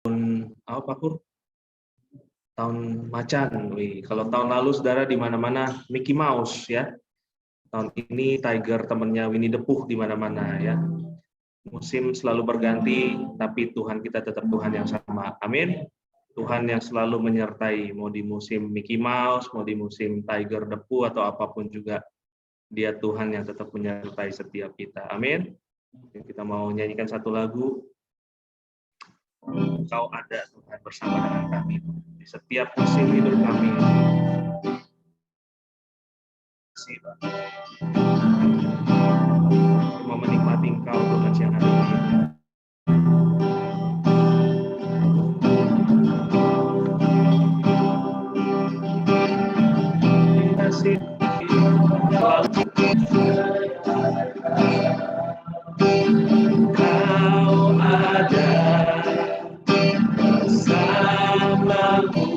apa Pak Pur? Tahun macan. Wih, kalau tahun lalu saudara di mana-mana Mickey Mouse ya. Tahun ini Tiger temannya Winnie the Pooh di mana-mana ya. Musim selalu berganti, tapi Tuhan kita tetap Tuhan yang sama. Amin. Tuhan yang selalu menyertai, mau di musim Mickey Mouse, mau di musim Tiger the Pooh atau apapun juga, Dia Tuhan yang tetap menyertai setiap kita. Amin. Kita mau nyanyikan satu lagu. Engkau ada Tuhan bersama dengan kami di setiap musim hidup kami. Mau menikmati Engkau Tuhan siang hari ini. Kasih Engkau ada bersamaku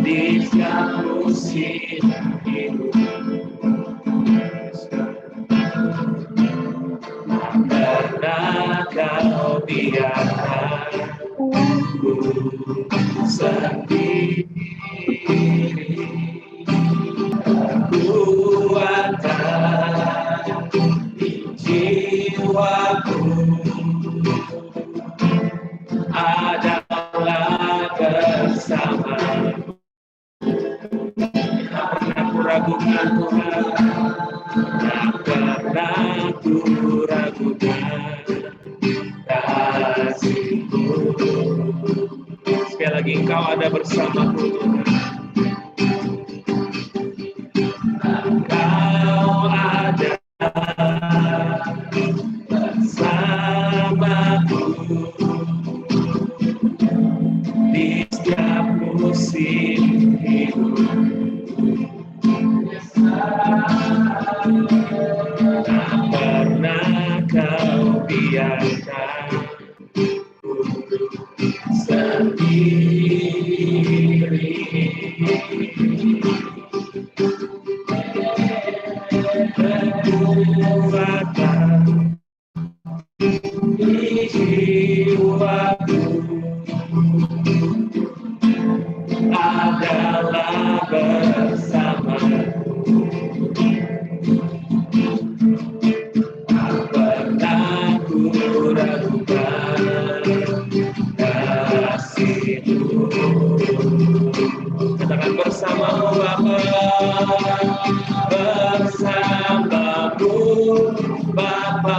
di setiap musim hidup. Karena Kau biarkan ku sendiri, kekuatan di jiwaku adalah bersamamu. Tak pernah ku ragukan Tuhan, tak pernah ku ragukan kasih-Mu. Sekali lagi Engkau ada bersamaku Tuhan. Engkau ada bersamaku di setiap musim hidup. Tak pernah Kau biarkan ku sendiri. Kekuatan di jiwaku adalah bersamamu. Tak pernah ku ragukan kasih-Mu. Katakan bersamamu Bapa, bersamamu Bapa,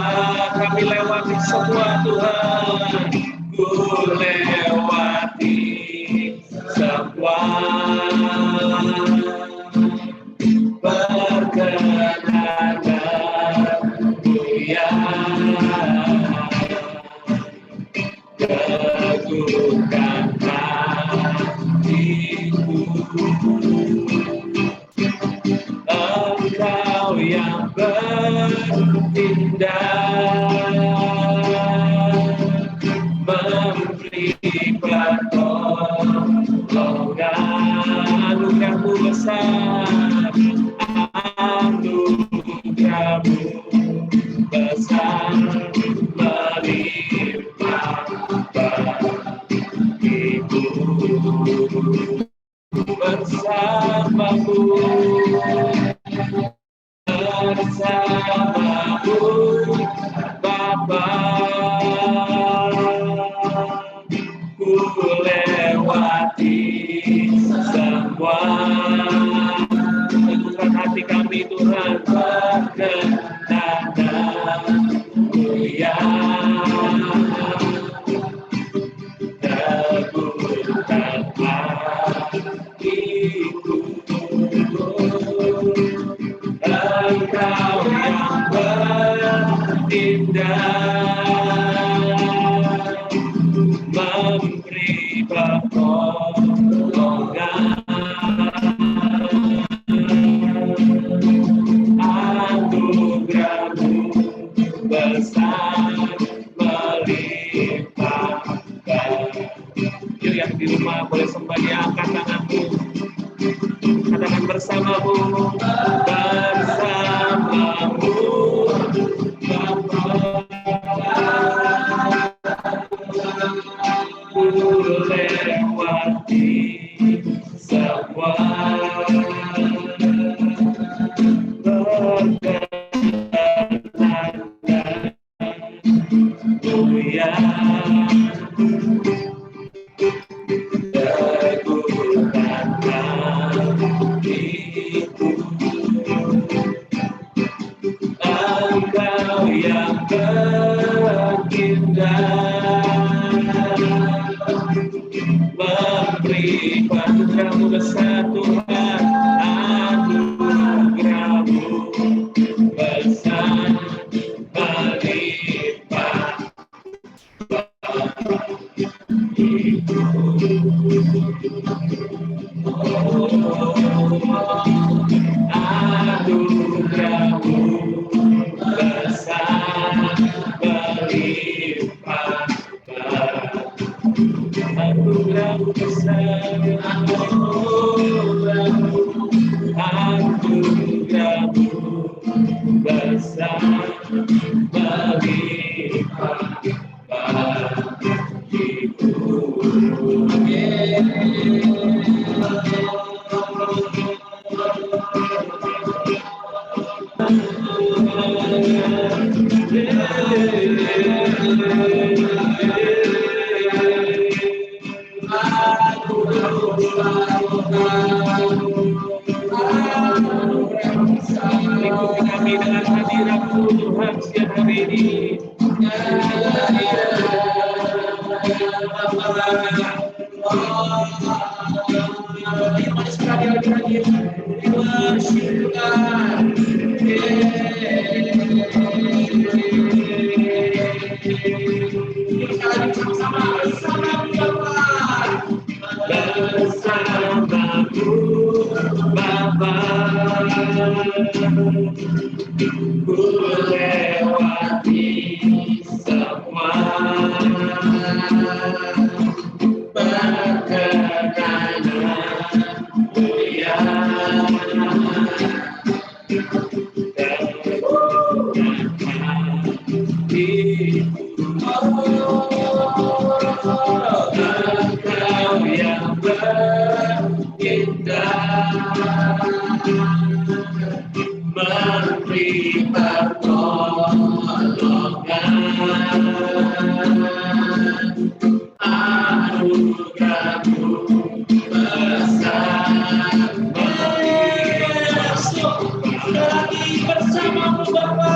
kami lewati semua Tuhan, ku lewati semua, perkenanmu ya, teguhkan hatiku. Engkau yang bertindak, memberi pertolongan. Anugerah-Mu besar, anugerah-Mu besar, melimpah bagiku. Bersamamu, bersamamu Bapa, ku lewati semua, teguhkan hati kami Tuhan, perkenanmu ya, teguhkan hatiku. Engkau yang bertindak, memberi pertolongan. Anugerah-Mu besar, melimpah bagi. Yuk yang di rumah boleh sembah, angkat tanganmu. Katakan bersamamu, bersamamu Bapa, lewati semua Engkau yang terindah, memberi anugerah-Mu besar Tuhan, anugerah-Mu besar melimpah anugerah-Mu besar melimpah anugerah-Mu besar anugerah-Mu besar melimpah bagiku. Lingkupi kami dengan hadirat-Mu Tuhan siang hari ini. Bersamamu Bapa, ku lewati semua perkenanan mulia Engkau yang berindah, memberi pertolongan, anugerah-Mu besar lagi bersama-Mu Bapa.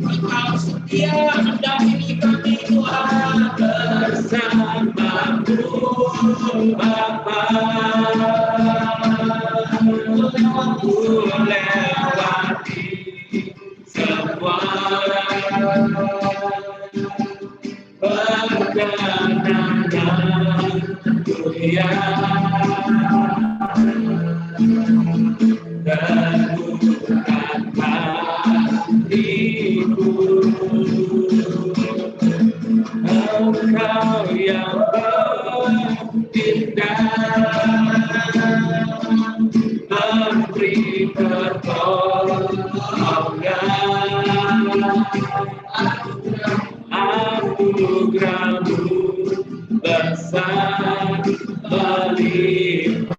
Engkau setia mendampingi kami Tuhan, bersama-Mu Bapa. Ku lewati semua perjalanan dunia teguhkan hatiku. Engkau yang berindah, memberi pertolongan, anugerah-Mu besar melimpah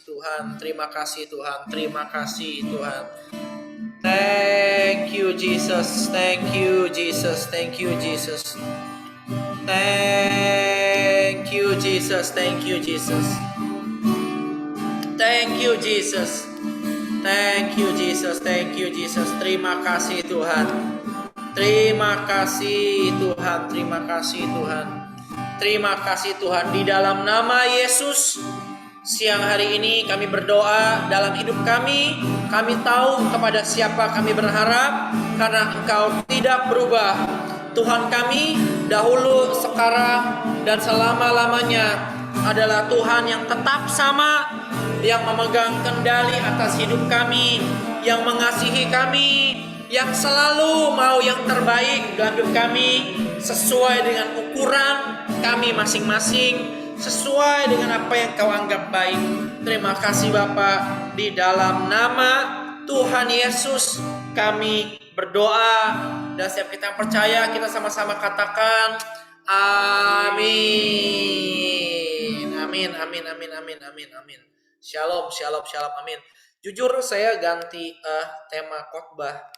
Tuhan, terima kasih Tuhan, terima kasih Tuhan. Thank you Jesus, thank you Jesus, thank you Jesus. Thank you Jesus, thank you Jesus. Thank you Jesus. Thank you Jesus, thank you Jesus. Terima kasih Tuhan. Terima kasih Tuhan, terima kasih Tuhan. Terima kasih Tuhan, di dalam nama Yesus Siang hari ini kami berdoa dalam hidup kami tahu kepada siapa kami berharap karena Engkau tidak berubah. Tuhan kami dahulu, sekarang, dan selama-lamanya adalah Tuhan yang tetap sama, yang memegang kendali atas hidup kami, yang mengasihi kami, yang selalu mau yang terbaik dalam hidup kami sesuai dengan ukuran kami masing-masing, sesuai dengan apa yang Kau anggap baik. Terima kasih Bapa, di dalam nama Tuhan Yesus kami berdoa, dan setiap kita yang percaya kita sama-sama katakan amin. Amin, amin, amin, amin, amin, amin. Shalom, shalom, shalom, amin. Jujur saya ganti tema khotbah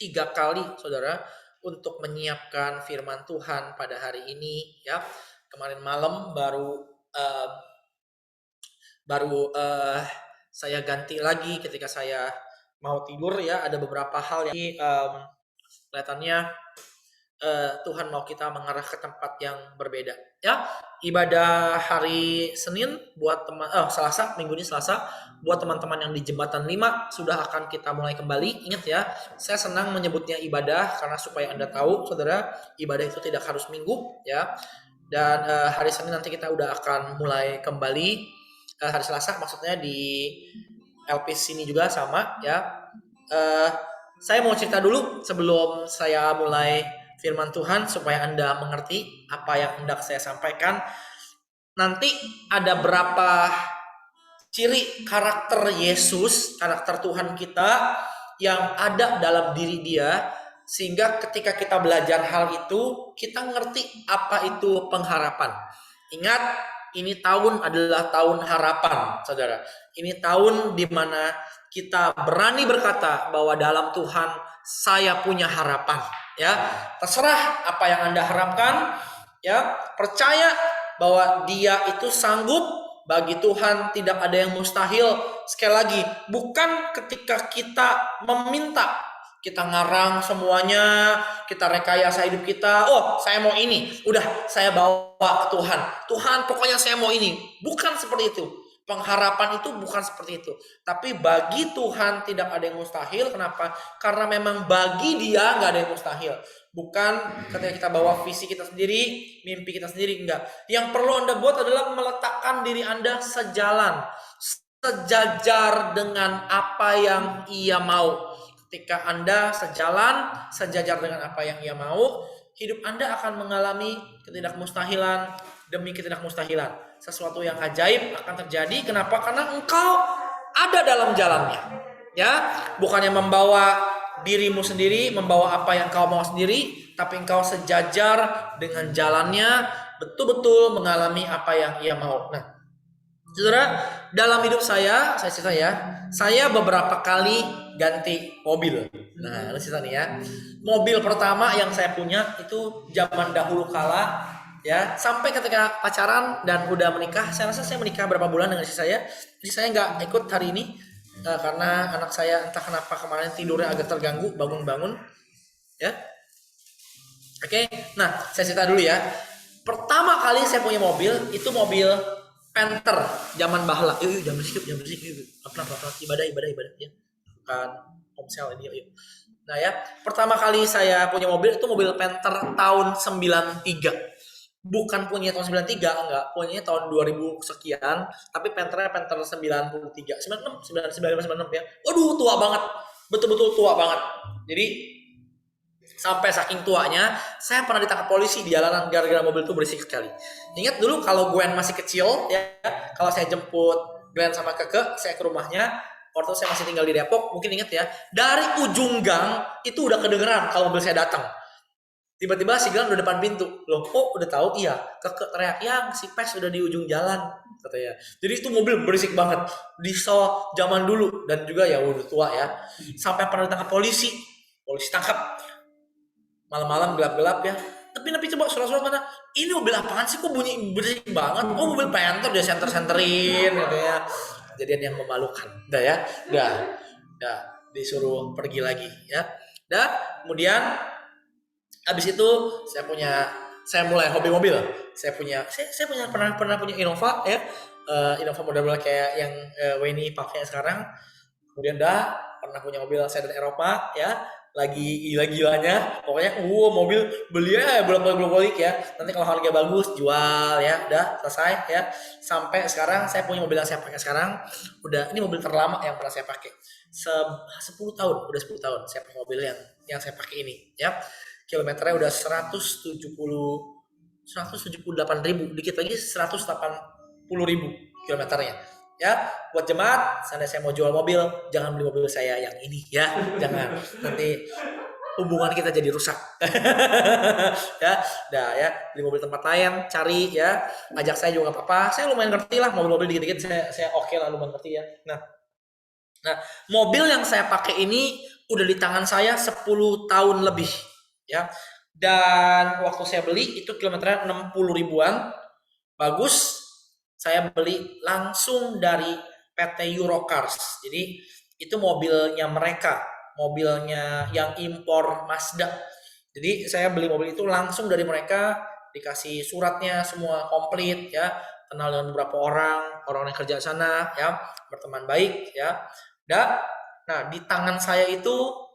3 kali, saudara, untuk menyiapkan firman Tuhan pada hari ini, ya. Kemarin malam baru saya ganti lagi ketika saya mau tidur, ya. Ada beberapa hal yang kelihatannya Tuhan mau kita mengarah ke tempat yang berbeda, ya. Ibadah hari Senin buat Selasa, minggu ini Selasa, buat teman-teman yang di Jembatan 5 sudah akan kita mulai kembali. Ingat ya, saya senang menyebutnya ibadah karena supaya Anda tahu, saudara, ibadah itu tidak harus minggu, ya. Dan hari Senin nanti kita udah akan mulai kembali. Hari Selasa maksudnya di LP sini juga sama, ya. Saya mau cerita dulu sebelum saya mulai firman Tuhan supaya Anda mengerti apa yang hendak saya sampaikan. Nanti ada berapa ciri karakter Yesus, karakter Tuhan kita yang ada dalam diri Dia, sehingga ketika kita belajar hal itu, kita ngerti apa itu pengharapan. Ingat, ini tahun adalah tahun harapan, saudara. Ini tahun di mana kita berani berkata bahwa dalam Tuhan saya punya harapan, ya. Terserah apa yang Anda harapkan, ya. Percaya bahwa Dia itu sanggup. Bagi Tuhan tidak ada yang mustahil. Sekali lagi, bukan ketika kita meminta, kita ngarang semuanya, kita rekayasa hidup kita. Oh, saya mau ini, udah saya bawa ke Tuhan. Tuhan, pokoknya saya mau ini. Bukan seperti itu. Pengharapan itu bukan seperti itu. Tapi bagi Tuhan tidak ada yang mustahil. Kenapa? Karena memang bagi Dia nggak ada yang mustahil. Bukan ketika kita bawa visi kita sendiri, mimpi kita sendiri, enggak. Yang perlu Anda buat adalah meletakkan diri Anda sejalan, sejajar dengan apa yang Ia mau. Ketika Anda sejalan, sejajar dengan apa yang Ia mau, hidup Anda akan mengalami ketidakmustahilan demi ketidakmustahilan. Sesuatu yang ajaib akan terjadi. Kenapa? Karena engkau ada dalam jalannya, ya. Bukannya membawa dirimu sendiri, membawa apa yang kau mau sendiri, tapi engkau sejajar dengan jalannya, betul-betul mengalami apa yang Ia mau. Nah, saudara, dalam hidup saya cerita ya, saya beberapa kali ganti mobil. Nah, cerita nih ya. Mobil pertama yang saya punya itu zaman dahulu kala, ya, sampai ketika pacaran dan udah menikah. Saya rasa saya menikah berapa bulan dengan istri saya. Istri saya nggak ikut hari ini karena anak saya entah kenapa kemarin tidurnya agak terganggu, bangun-bangun, ya. Oke, nah saya cerita dulu ya. Pertama kali saya punya mobil itu mobil Panther zaman Bahla. Jam bersih. Apa ibadah ya. Bukan Komsel ini yuk. Nah ya, pertama kali saya punya mobil itu mobil Panther tahun 93. Bukan punya tahun 93, enggak, punya tahun 2000 sekian, tapi Panther 93, 96 ya. Waduh, tua banget. Betul-betul tua banget. Jadi sampai saking tuanya, saya pernah ditangkap polisi di jalanan gara-gara mobil itu berisik sekali. Ingat dulu kalau Gwen masih kecil, ya, kalau saya jemput Gwen sama Keke, saya ke rumahnya, waktu saya masih tinggal di Depok, mungkin ingat ya, dari ujung gang itu udah kedengeran kalau mobil saya datang. Tiba-tiba si Glenn udah depan pintu. Loh, kok udah tahu? Iya. Keke teriak, "Yang si Pes udah di ujung jalan," katanya. Jadi itu mobil berisik banget. Diesel zaman dulu dan juga ya udah tua ya. Sampai pernah ditangkap polisi. Polisi tangkap. Malam-malam gelap-gelap ya. Tapi coba surat-surat mana? Ini mobil apaan sih? Kok bunyi berisik banget? Oh, mobil Panther, dia senter-senterin katanya. Kejadian yang memalukan. Udah ya. Udah disuruh pergi lagi ya. Kemudian habis itu saya mulai hobi mobil. Saya pernah punya Innova ya. Innova model kayak yang Weni pakai sekarang. Kemudian dah pernah punya mobil sedan Eropa ya, lagi gila-gilanya. Pokoknya mobil beli ya bolak-balik ya. Nanti kalau harga bagus jual ya, udah selesai ya. Sampai sekarang saya punya mobil yang saya pakai sekarang. Ini mobil terlama yang pernah saya pakai. 10 tahun, udah 10 tahun saya pakai mobil yang saya pakai ini ya. Kilometernya udah 178.000, dikit lagi 180.000 kilometernya. Ya, buat jemaat, saya mau jual mobil, jangan beli mobil saya yang ini ya, jangan. Nanti hubungan kita jadi rusak. Ya, ya, beli mobil tempat lain, cari ya, ajak saya juga gak apa-apa. Saya lumayan ngerti lah mobil-mobil dikit-dikit, saya oke lah, lumayan ngerti ya. Nah, mobil yang saya pakai ini udah di tangan saya 10 tahun lebih ya. Dan waktu saya beli itu kilometernya 60 ribuan. Bagus. Saya beli langsung dari PT Eurocars. Jadi itu mobilnya mereka, mobilnya yang impor Mazda. Jadi saya beli mobil itu langsung dari mereka, dikasih suratnya semua komplit ya, kenal dengan beberapa orang yang kerja sana ya, berteman baik ya. Nah di tangan saya itu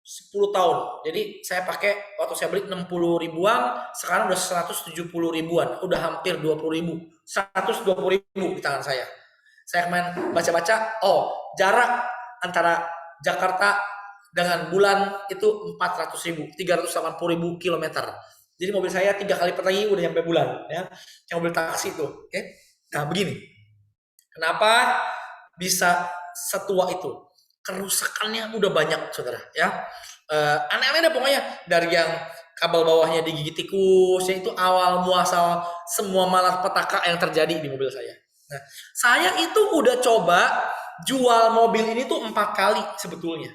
10 tahun. Jadi saya pakai waktu saya beli 60 ribuan, sekarang udah 170 ribuan, udah hampir 20 ribu. 120 ribu di tangan saya. Saya kemarin baca-baca, jarak antara Jakarta dengan bulan itu 400 ribu, 380 ribu kilometer. Jadi mobil saya 3 kali lipat lagi udah nyampe bulan, ya. Yang mobil taksi itu, oke? Nah begini, kenapa bisa setua itu? Kerusakannya udah banyak, saudara, ya. Aneh-aneh dah pokoknya, dari yang kabel bawahnya digigit tikus, ya itu awal muasal semua malapetaka yang terjadi di mobil saya. Nah, saya itu udah coba jual mobil ini tuh 4 kali sebetulnya.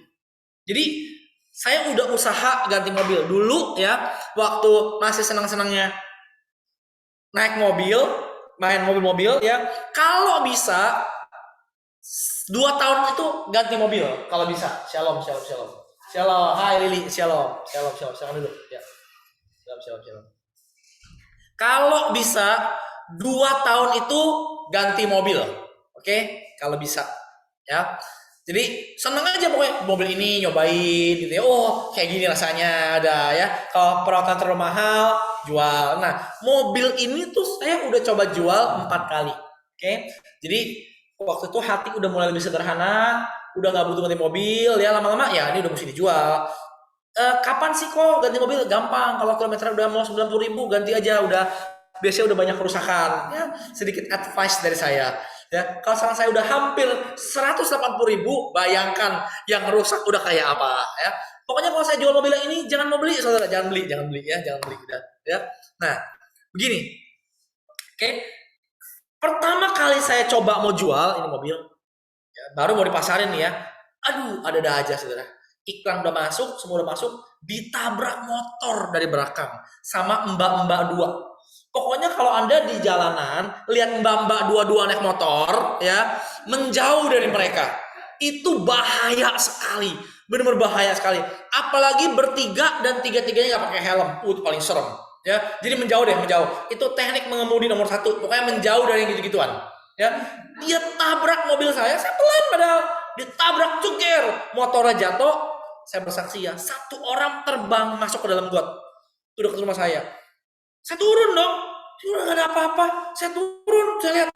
Jadi saya udah usaha ganti mobil dulu ya, waktu masih senang-senangnya naik mobil, main mobil-mobil ya. Kalau bisa 2 tahun itu ganti mobil kalau bisa. Shalom. Hai Lili, shalom dulu ya. Shalom. Kalau bisa 2 tahun itu ganti mobil. Oke? Kalau bisa ya. Jadi seneng aja pokoknya mobil ini nyobain gitu ya. Kayak gini rasanya ada ya. Kalau perawatan terlalu mahal, jual. Nah, mobil ini tuh saya udah coba jual 4 kali. Oke? Jadi waktu itu hati udah mulai lebih sederhana, udah nggak butuh ganti mobil ya, lama-lama ya ini udah mesti dijual. Kapan sih kok ganti mobil? Gampang, kalau kilometer udah mau 90 ribu ganti aja, udah biasanya udah banyak kerusakan ya. Sedikit advice dari saya ya, kalau sekarang saya udah hampir 180 ribu, bayangkan yang rusak udah kayak apa ya. Pokoknya kalau saya jual mobil ini jangan mau beli, saudara, jangan beli ya, jangan beli udah ya. Nah begini, oke. Pertama kali saya coba mau jual ini mobil, ya, baru mau dipasarin nih ya. Aduh, ada aja, saudara. Iklan udah masuk, semua udah masuk, ditabrak motor dari belakang sama mbak-mbak 2. Pokoknya kalau Anda di jalanan lihat mbak-mbak 2 naik motor, ya, menjauh dari mereka. Itu bahaya sekali, benar-benar bahaya sekali. Apalagi bertiga dan tiga-tiganya nggak pakai helm, itu paling serem. Ya, jadi menjauh. Itu teknik mengemudi nomor 1. Pokoknya menjauh dari yang gitu-gituan. Ya, dia tabrak mobil saya pelan padahal ditabrak cukir, motornya jatuh. Saya bersaksi ya, 1 orang terbang masuk ke dalam got. Itu dekat rumah saya. Saya turun dong, udah gak ada apa-apa. Saya turun, saya lihat,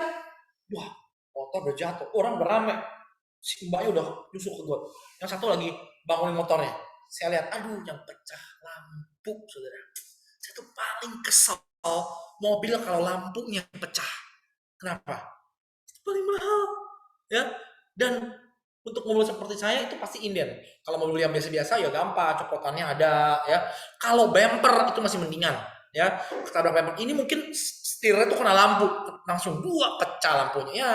wah, motor udah jatuh, orang beramai. Si mbaknya udah nyusuk ke got. Yang satu lagi bangunin motornya. Saya lihat, aduh, yang pecah lampu, saudara. Saya tuh paling kesel mobil kalau lampunya pecah. Kenapa? Itu paling mahal, ya. Dan untuk mobil seperti saya itu pasti inden. Kalau mobil yang biasa-biasa ya gampang, copotannya ada, ya. Kalau bumper itu masih mendingan, ya. Ketabrak bumper ini mungkin setirnya tuh kena lampu, langsung 2 pecah lampunya. Ya,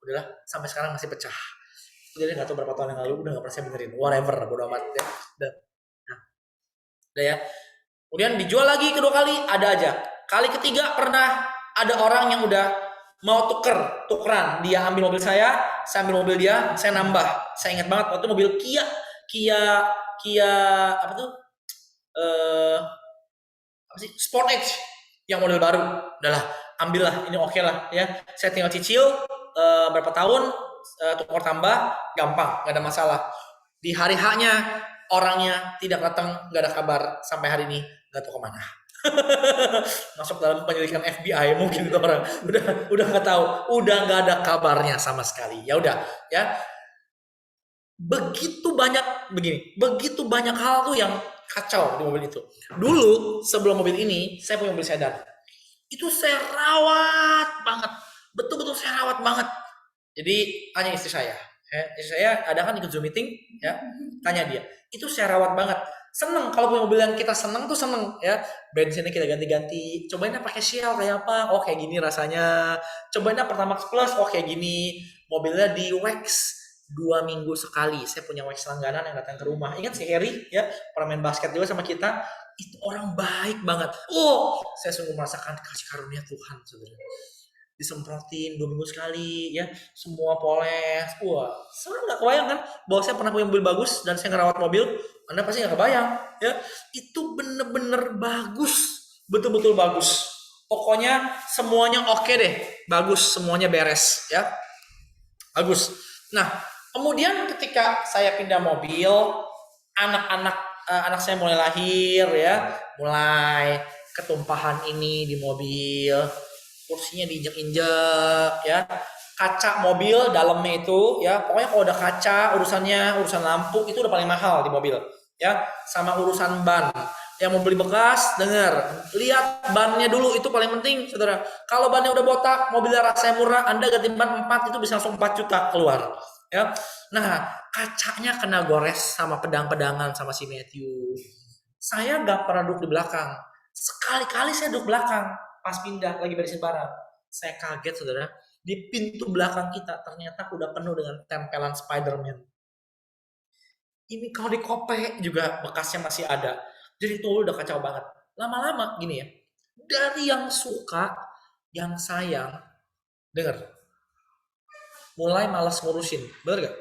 udahlah, sampai sekarang masih pecah. Jadi nggak tahu berapa tahun yang lalu udah nggak pernah saya benerin. Whatever, bodo amat ya. Udah ya. Kemudian dijual lagi kedua kali, ada aja. Kali ketiga pernah ada orang yang udah mau tukeran. Dia ambil mobil saya ambil mobil dia, saya nambah. Saya ingat banget waktu mobil Kia apa tuh? Apa sih? Sport Edge yang model baru. Udahlah, ambillah, ini oke lah ya. Saya tinggal cicil berapa tahun, tukar tambah, gampang, nggak ada masalah. Di hari H-nya orangnya tidak datang, nggak ada kabar sampai hari ini, nggak tahu kemana. Masuk dalam penyelidikan FBI mungkin itu orang udah nggak tahu, udah nggak ada kabarnya sama sekali. Ya udah ya, begitu banyak hal tuh yang kacau di mobil itu. Dulu sebelum mobil ini saya punya mobil sedan, itu saya rawat banget, betul-betul saya rawat banget. Jadi tanya istri saya ada kan ikut Zoom meeting ya, tanya dia, itu saya rawat banget. Seneng kalau punya mobil yang kita seneng tuh, seneng ya. Bensinnya kita ganti-ganti, cobain pakai Shell kayak apa, oh kayak gini rasanya. Cobain Pertamax Plus, oh kayak gini. Mobilnya di wax 2 minggu sekali. Saya punya wax langganan yang datang ke rumah. Ingat si Harry ya, pernah main basket juga sama kita. Itu orang baik banget. Oh, saya sungguh merasakan kasih karunia Tuhan, saudara. Disemprotin 2 minggu sekali ya, semua poles. Wah, saya nggak kebayang kan bahwa saya pernah punya mobil bagus dan saya ngerawat mobil. Anda pasti nggak kebayang ya. Itu bener-bener bagus, betul-betul bagus. Pokoknya semuanya oke deh, bagus, semuanya beres ya, bagus. Nah, kemudian ketika saya pindah mobil, anak saya mulai lahir ya, mulai ketumpahan ini di mobil, kursinya diinjek-injek ya, kaca mobil dalamnya itu ya, pokoknya kalau udah kaca, urusan lampu itu udah paling mahal di mobil ya, sama urusan ban. Yang mau beli bekas, dengar, lihat bannya dulu, itu paling penting saudara. Kalau bannya udah botak, mobilnya rasanya murah, Anda ganti ban 4 itu bisa langsung 4 juta keluar ya. Nah, kacanya kena gores sama pedang-pedangan sama si Matthew. Saya gak pernah duduk di belakang, sekali-kali saya duduk belakang pas pindah lagi beresin barang. Saya kaget saudara, di pintu belakang kita ternyata udah penuh dengan tempelan Spiderman. Ini kalau dikopek juga bekasnya masih ada. Jadi itu udah kacau banget. Lama-lama gini ya, dari yang suka, yang sayang, denger, mulai malas ngurusin, bener gak?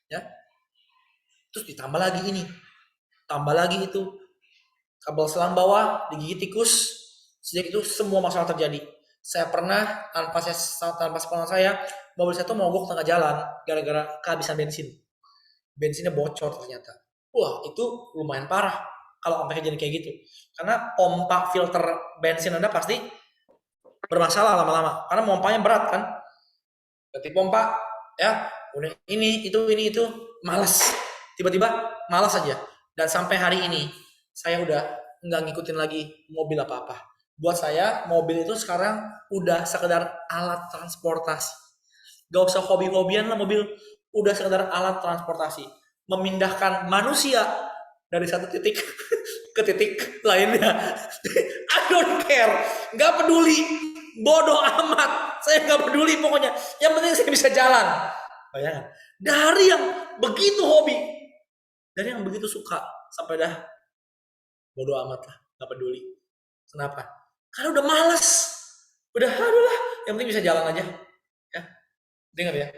Ya, terus ditambah lagi ini, tambah lagi itu, kabel selang bawah digigit tikus. Sejak itu semua masalah terjadi. Saya pernah tanpa sepengetahuan saya, mobil saya tuh mogok tengah jalan gara-gara kehabisan bensin. Bensinnya bocor ternyata. Wah, itu lumayan parah kalau sampai kejadian kayak gitu. Karena pompa filter bensin Anda pasti bermasalah lama-lama. Karena pompanya berat kan. Ganti pompa, ya, udah ini itu malas. Tiba-tiba malas aja. Dan sampai hari ini saya udah nggak ngikutin lagi mobil apa-apa. Buat saya mobil itu sekarang udah sekedar alat transportasi. Gak usah hobi-hobian lah mobil, udah sekedar alat transportasi. Memindahkan manusia dari satu titik ke titik lainnya. I don't care, gak peduli, bodoh amat, saya gak peduli pokoknya. Yang penting saya bisa jalan. Bayangkan, dari yang begitu hobi, dari yang begitu suka, sampai dah bodoh amat lah, gak peduli. Kenapa? Karena udah malas, udah aduh lah, yang penting bisa jalan aja. Ya, dengar ya.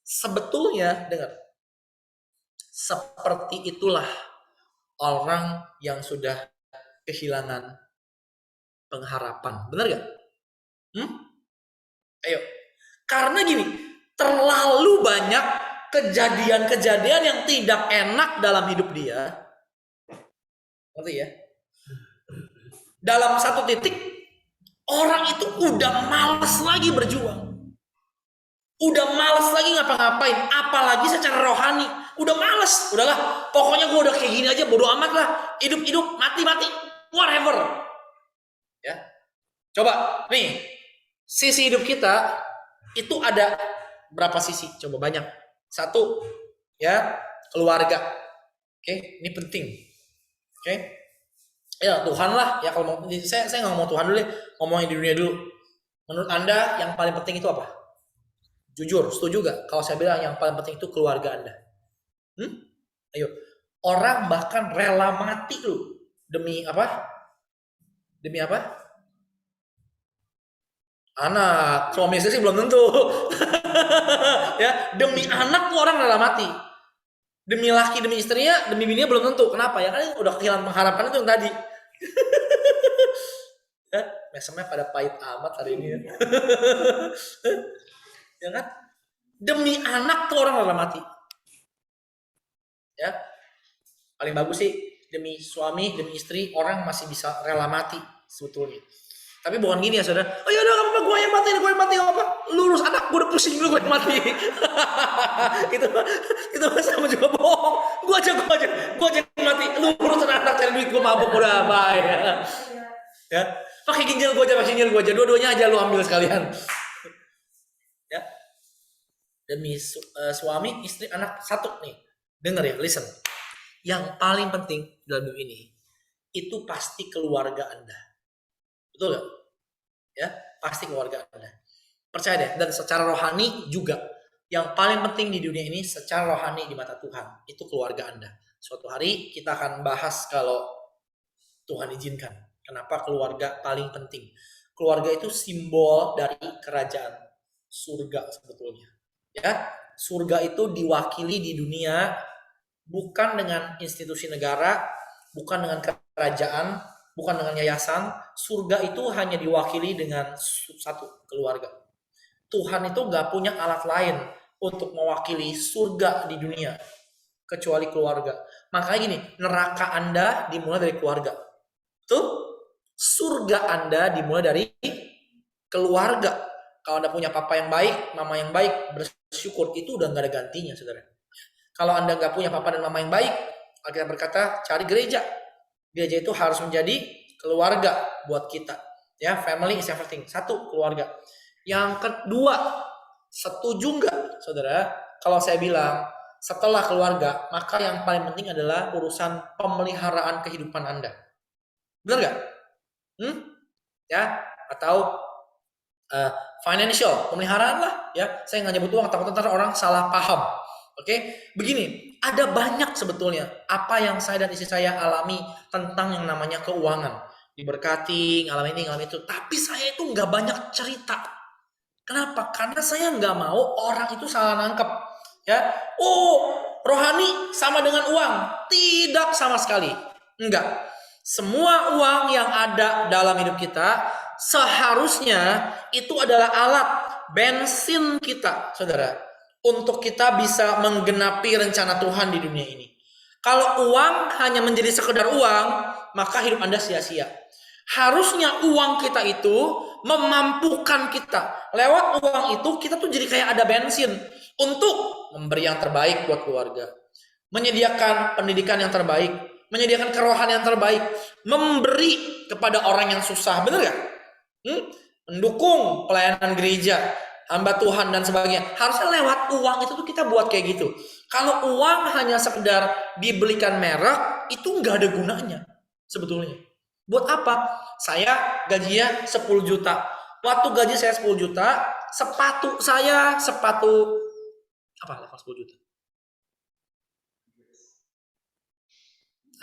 Sebetulnya dengar, seperti itulah orang yang sudah kehilangan pengharapan. Benar gak? Ayo. Karena gini, terlalu banyak kejadian-kejadian yang tidak enak dalam hidup dia. Ngerti ya? Dalam satu titik, orang itu udah malas lagi berjuang. Udah malas lagi ngapa-ngapain, apalagi secara rohani. Udah malas, udahlah. Pokoknya gue udah kayak gini aja, bodo amat lah. Hidup-hidup, mati-mati, whatever. Ya, coba nih, sisi hidup kita itu ada berapa sisi? Coba banyak. Satu, ya, keluarga. Oke, ini penting. Oke, ya Tuhan lah. Ya kalau mau, saya nggak mau Tuhan dulu deh, ngomongin di dunia dulu. Menurut Anda yang paling penting itu apa? Jujur, setuju gak kalau saya bilang yang paling penting itu keluarga Anda? Ayo, orang bahkan rela mati lu demi apa? Demi apa? Anak. Suami istri sih belum tentu. Ya, demi anak tuh orang rela mati. Demi laki, demi istrinya, demi bininya belum tentu. Kenapa? Ya kan udah kehilangan pengharapan itu yang tadi. Ya, mesemnya pada pahit amat hari ini ya. Ya kan? Demi anak tuh orang rela mati. Ya. Paling bagus sih demi suami, demi istri orang masih bisa rela mati sebetulnya. Tapi bukan gini ya saudara. Oh ya udah nggak apa-apa, gue yang mati nggak apa. Lurus anak gue udah pusing dulu gue yang mati. itu sama juga bohong. Gue aja yang mati. Lurus anak cari duit gue mabuk udah bye. Ya, pakai ginjal gue aja, dua-duanya aja lu ambil sekalian. Ya, demi suami, istri, anak satu nih. Dengar ya, listen. Yang paling penting dalam hidup ini itu pasti keluarga Anda. Betul gak? Ya, pasti keluarga Anda. Percaya deh, dan secara rohani juga. Yang paling penting di dunia ini secara rohani di mata Tuhan, itu keluarga Anda. Suatu hari kita akan bahas kalau Tuhan izinkan. Kenapa keluarga paling penting? Keluarga itu simbol dari kerajaan surga sebetulnya. Ya, surga itu diwakili di dunia bukan dengan institusi negara, bukan dengan kerajaan, bukan dengan yayasan. Surga itu hanya diwakili dengan satu keluarga. Tuhan itu gak punya alat lain untuk mewakili surga di dunia kecuali keluarga. Makanya gini, neraka Anda dimulai dari keluarga. Tuh, surga Anda dimulai dari keluarga. Kalau Anda punya papa yang baik, mama yang baik, bersyukur, itu udah gak ada gantinya, saudara. Kalau Anda gak punya papa dan mama yang baik, Alkitab berkata, cari gereja. Gereja itu harus menjadi keluarga buat kita. Ya, family is everything. Satu, keluarga. Yang kedua, setuju nggak, saudara? Kalau saya bilang, setelah keluarga, maka yang paling penting adalah urusan pemeliharaan kehidupan Anda. Benar nggak? Ya, atau financial, pemeliharaan lah. Ya, saya nggak nyebut uang, takut ntar orang salah paham. Oke, begini, ada banyak sebetulnya apa yang saya dan istri saya alami tentang yang namanya keuangan. Diberkati, ngalamin ini, ngalamin itu. Tapi saya itu nggak banyak cerita. Kenapa? Karena saya nggak mau orang itu salah nangkep. Ya, oh rohani sama dengan uang? Tidak sama sekali. Enggak. Semua uang yang ada dalam hidup kita seharusnya itu adalah alat bensin kita, saudara, untuk kita bisa menggenapi rencana Tuhan di dunia ini. Kalau uang hanya menjadi sekedar uang, maka hidup Anda sia-sia. Harusnya uang kita itu memampukan kita. Lewat uang itu kita tuh jadi kayak ada bensin untuk memberi yang terbaik buat keluarga, menyediakan pendidikan yang terbaik, menyediakan kerohanian yang terbaik, memberi kepada orang yang susah, bener gak? Mendukung pelayanan gereja, hamba Tuhan dan sebagainya. Harusnya lewat uang itu tuh kita buat kayak gitu. Kalau uang hanya sekedar dibelikan merek, itu nggak ada gunanya sebetulnya. Buat apa? Saya gajinya 10 juta. Waktu gaji saya 10 juta, sepatu apa level 10 juta?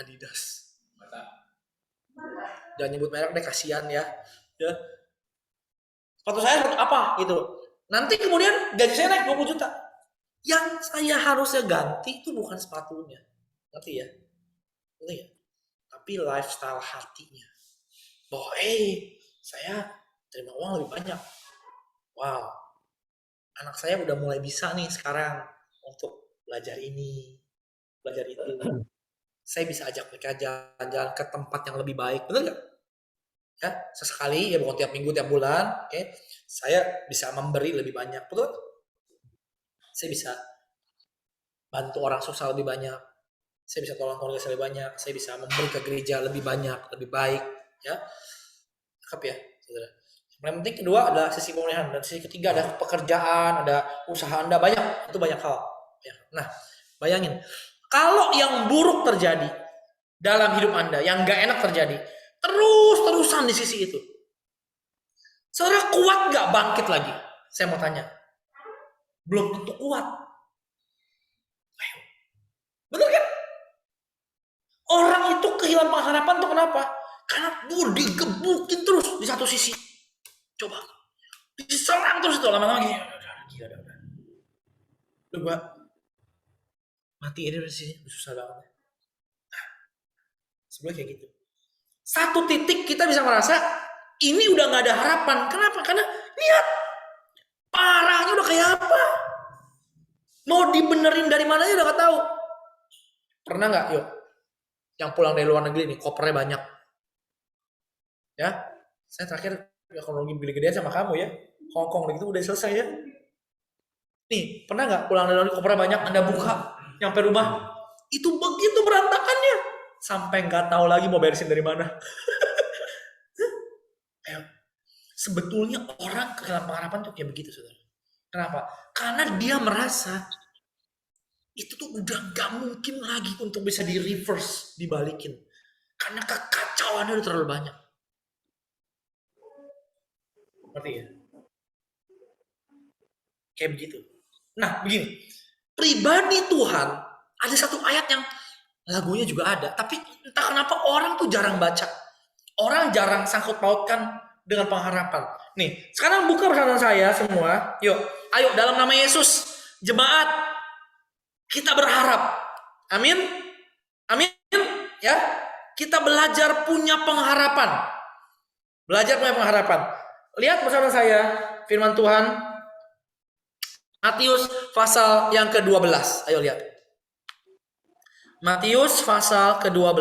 Adidas. Jangan nyebut merek deh, kasihan ya. Ya. Sepatu saya apa gitu. Nanti kemudian gaji saya naik 20 juta. Yang saya harusnya ganti itu bukan sepatunya. Ngerti ya? Ngerti ya? Tapi lifestyle hatinya. Bahwa saya terima uang lebih banyak. Wow, anak saya udah mulai bisa nih sekarang untuk belajar ini, belajar itu. Saya bisa ajak mereka jalan-jalan ke tempat yang lebih baik, bener nggak? Ya, sesekali ya bukan tiap minggu, tiap bulan. Oke, saya bisa memberi lebih banyak, betul? Saya bisa bantu orang susah lebih banyak. Saya bisa tolong keluarga saya lebih banyak. Saya bisa memberi ke gereja lebih banyak, lebih baik. Ya, cakep ya, saudara. Yang penting kedua adalah sisi pemeliharaan, dan sisi ketiga ada pekerjaan, ada usaha Anda, banyak, itu banyak hal. Nah, bayangin, kalau yang buruk terjadi dalam hidup Anda, yang gak enak terjadi, terus-terusan di sisi itu, saudara kuat gak bangkit lagi? Saya mau tanya. Belum tentu kuat. Betul kan? Orang itu kehilangan pengharapan tuh kenapa? Karena digebukin terus di satu sisi. Coba diserang terus itu lama-lama gini. Udah. Lu gua mati ini udah sih, susah banget. Nah, sebenarnya kayak gitu. Satu titik kita bisa merasa Ini udah nggak ada harapan. Kenapa? Karena lihat parahnya udah kayak apa. Mau dibenerin dari mana aja udah nggak tahu. Pernah nggak, yuk, yang pulang dari luar negeri nih, kopernya banyak. Ya, saya terakhir ya kalau lagi gede-gedean sama kamu ya, Hongkong gitu udah selesai ya. Nih, pernah nggak pulang dari luar negeri kopernya banyak, Anda buka, nyampe rumah, itu begitu berantakannya, sampai nggak tahu lagi mau beresin dari mana. Sebetulnya orang kehilangan pengharapan tuh kayak begitu, saudara. Kenapa? Karena dia merasa itu tuh udah gak mungkin lagi untuk bisa di reverse, dibalikin. Karena kekacauannya udah terlalu banyak. Ngerti ya? Kayak begitu. Nah, begini. Pribadi Tuhan, ada satu ayat yang lagunya juga ada. Tapi entah kenapa orang tuh jarang baca. Orang jarang sangkut pautkan dengan pengharapan. Nih, sekarang buka bersama saya semua. Yuk, ayo dalam nama Yesus. Jemaat, kita berharap. Amin. Amin. Ya. Kita belajar punya pengharapan. Belajar punya pengharapan. Lihat bersama saya firman Tuhan Matius pasal yang ke-12. Ayo lihat. Matius pasal ke-12.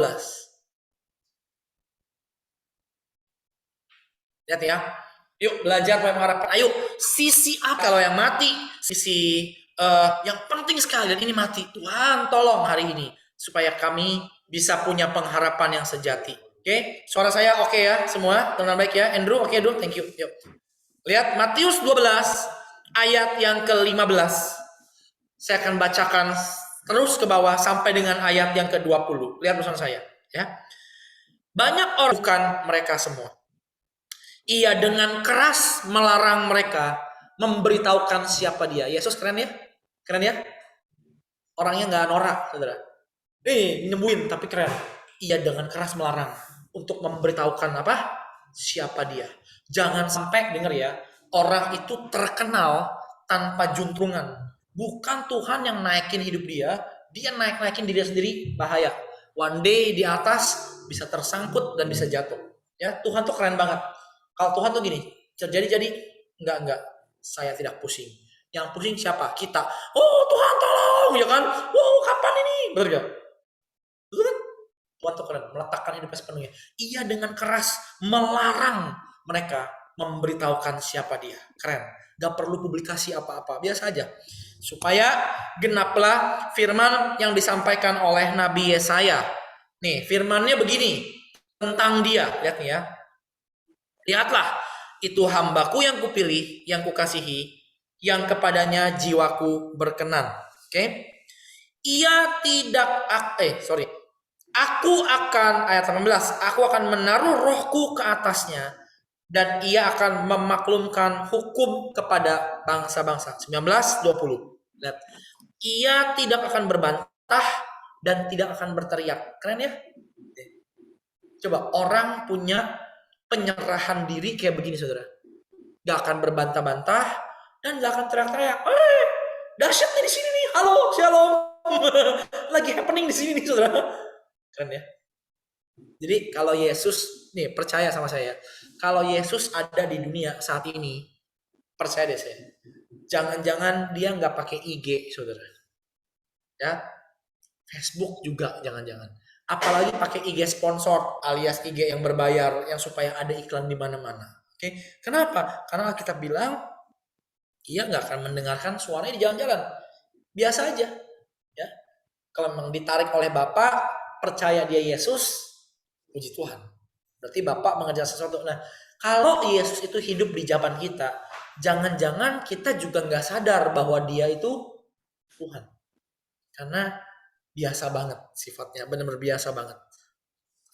Lihat ya. Yuk belajar punya pengharapan. Ayo, sisi apa kalau yang mati? Sisi yang penting sekali, dan ini mati. Tuhan tolong hari ini supaya kami bisa punya pengharapan yang sejati. Oke, suara saya oke ya semua? Teman baik ya? Andrew, oke Andrew, thank you. Yuk. Lihat Matius 12 ayat yang ke-15. Saya akan bacakan terus ke bawah sampai dengan ayat yang ke-20. Lihat bersama saya ya. Banyak orang bukan mereka semua. Ia dengan keras melarang mereka memberitahukan siapa dia. Yesus keren ya? Keren ya? Orangnya nggak norak, saudara. Nyembuhin tapi keren. Ia dengan keras melarang untuk memberitahukan apa? Siapa dia. Jangan sampai dengar ya, orang itu terkenal tanpa juntrungan. Bukan Tuhan yang naikin hidup dia naik-naikin diri sendiri, bahaya. One day di atas bisa tersangkut dan bisa jatuh. Ya, Tuhan tuh keren banget. Kalau Tuhan tuh gini, jadi enggak, saya tidak pusing. Yang pusing siapa? Kita. Oh Tuhan tolong, ya kan? Wow, kapan ini? Betul gak? Betul kan? Tuhan tuh keren, meletakkan hidupnya sepenuhnya. Ia dengan keras melarang mereka memberitahukan siapa dia. Keren. Gak perlu publikasi apa-apa, biasa aja. Supaya genaplah firman yang disampaikan oleh Nabi Yesaya. Nih, firmannya begini tentang dia. Lihat nih ya. Lihatlah, itu hambaku yang kupilih, yang kukasihi, yang kepadanya jiwaku berkenan. Oke? Ia tidak Aku akan, ayat 18, aku akan menaruh rohku ke atasnya dan ia akan memaklumkan hukum kepada bangsa-bangsa. 19:20. Lihat. Ia tidak akan berbantah dan tidak akan berteriak. Keren ya? Coba orang punya penyerahan diri kayak begini, saudara. Gak akan berbantah-bantah dan gak akan teriak-teriak. Dahsyat nih di sini nih. Halo, shalom. Lagi happening di sini nih, saudara. Keren ya. Jadi kalau Yesus, nih percaya sama saya. Kalau Yesus ada di dunia saat ini, percaya deh saya. Jangan-jangan dia nggak pakai IG, saudara. Ya, Facebook juga jangan-jangan. Apalagi pakai IG sponsor alias IG yang berbayar, yang supaya ada iklan di mana-mana. Oke, kenapa? Karena kita bilang ia nggak akan mendengarkan suaranya di jalan-jalan. Biasa aja, ya. Kalau memang ditarik oleh Bapak, percaya dia Yesus, puji Tuhan. Berarti Bapak mengajar sesuatu. Nah, kalau Yesus itu hidup di zaman kita, jangan-jangan kita juga nggak sadar bahwa dia itu Tuhan. Karena biasa banget sifatnya, benar-benar biasa banget.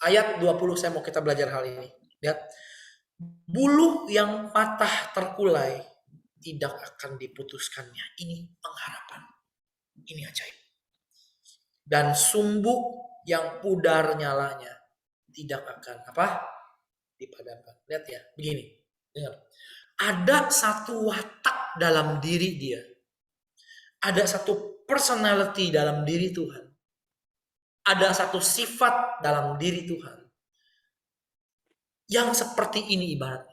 Ayat 20 saya mau kita belajar hal ini. Lihat. Buluh yang patah terkulai tidak akan diputuskannya. Ini pengharapan. Ini ajaib. Dan sumbu yang pudar nyalanya tidak akan dipadamkan. Lihat ya, begini. Dengar. Ada satu watak dalam diri dia. Ada satu personality dalam diri Tuhan. Ada satu sifat dalam diri Tuhan yang seperti ini ibaratnya.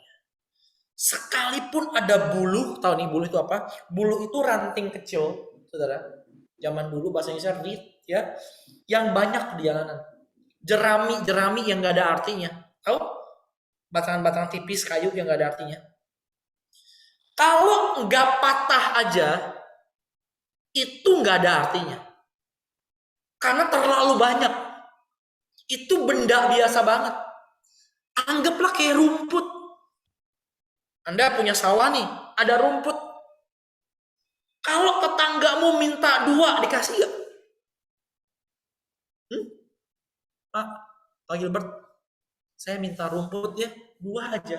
Sekalipun ada buluh, tahu nih buluh itu apa? Buluh itu ranting kecil, saudara. Zaman dulu bahasa Indonesia reed, ya, yang banyak di jalanan. Jerami yang nggak ada artinya. Tahu? Batangan-batangan tipis kayu yang nggak ada artinya. Kalau nggak patah aja, itu nggak ada artinya. Karena terlalu banyak. Itu benda biasa banget. Anggaplah kayak rumput. Anda punya sawah nih, ada rumput. Kalau tetanggamu minta 2, dikasih gak? Pak Gilbert, saya minta rumput ya, 2 aja.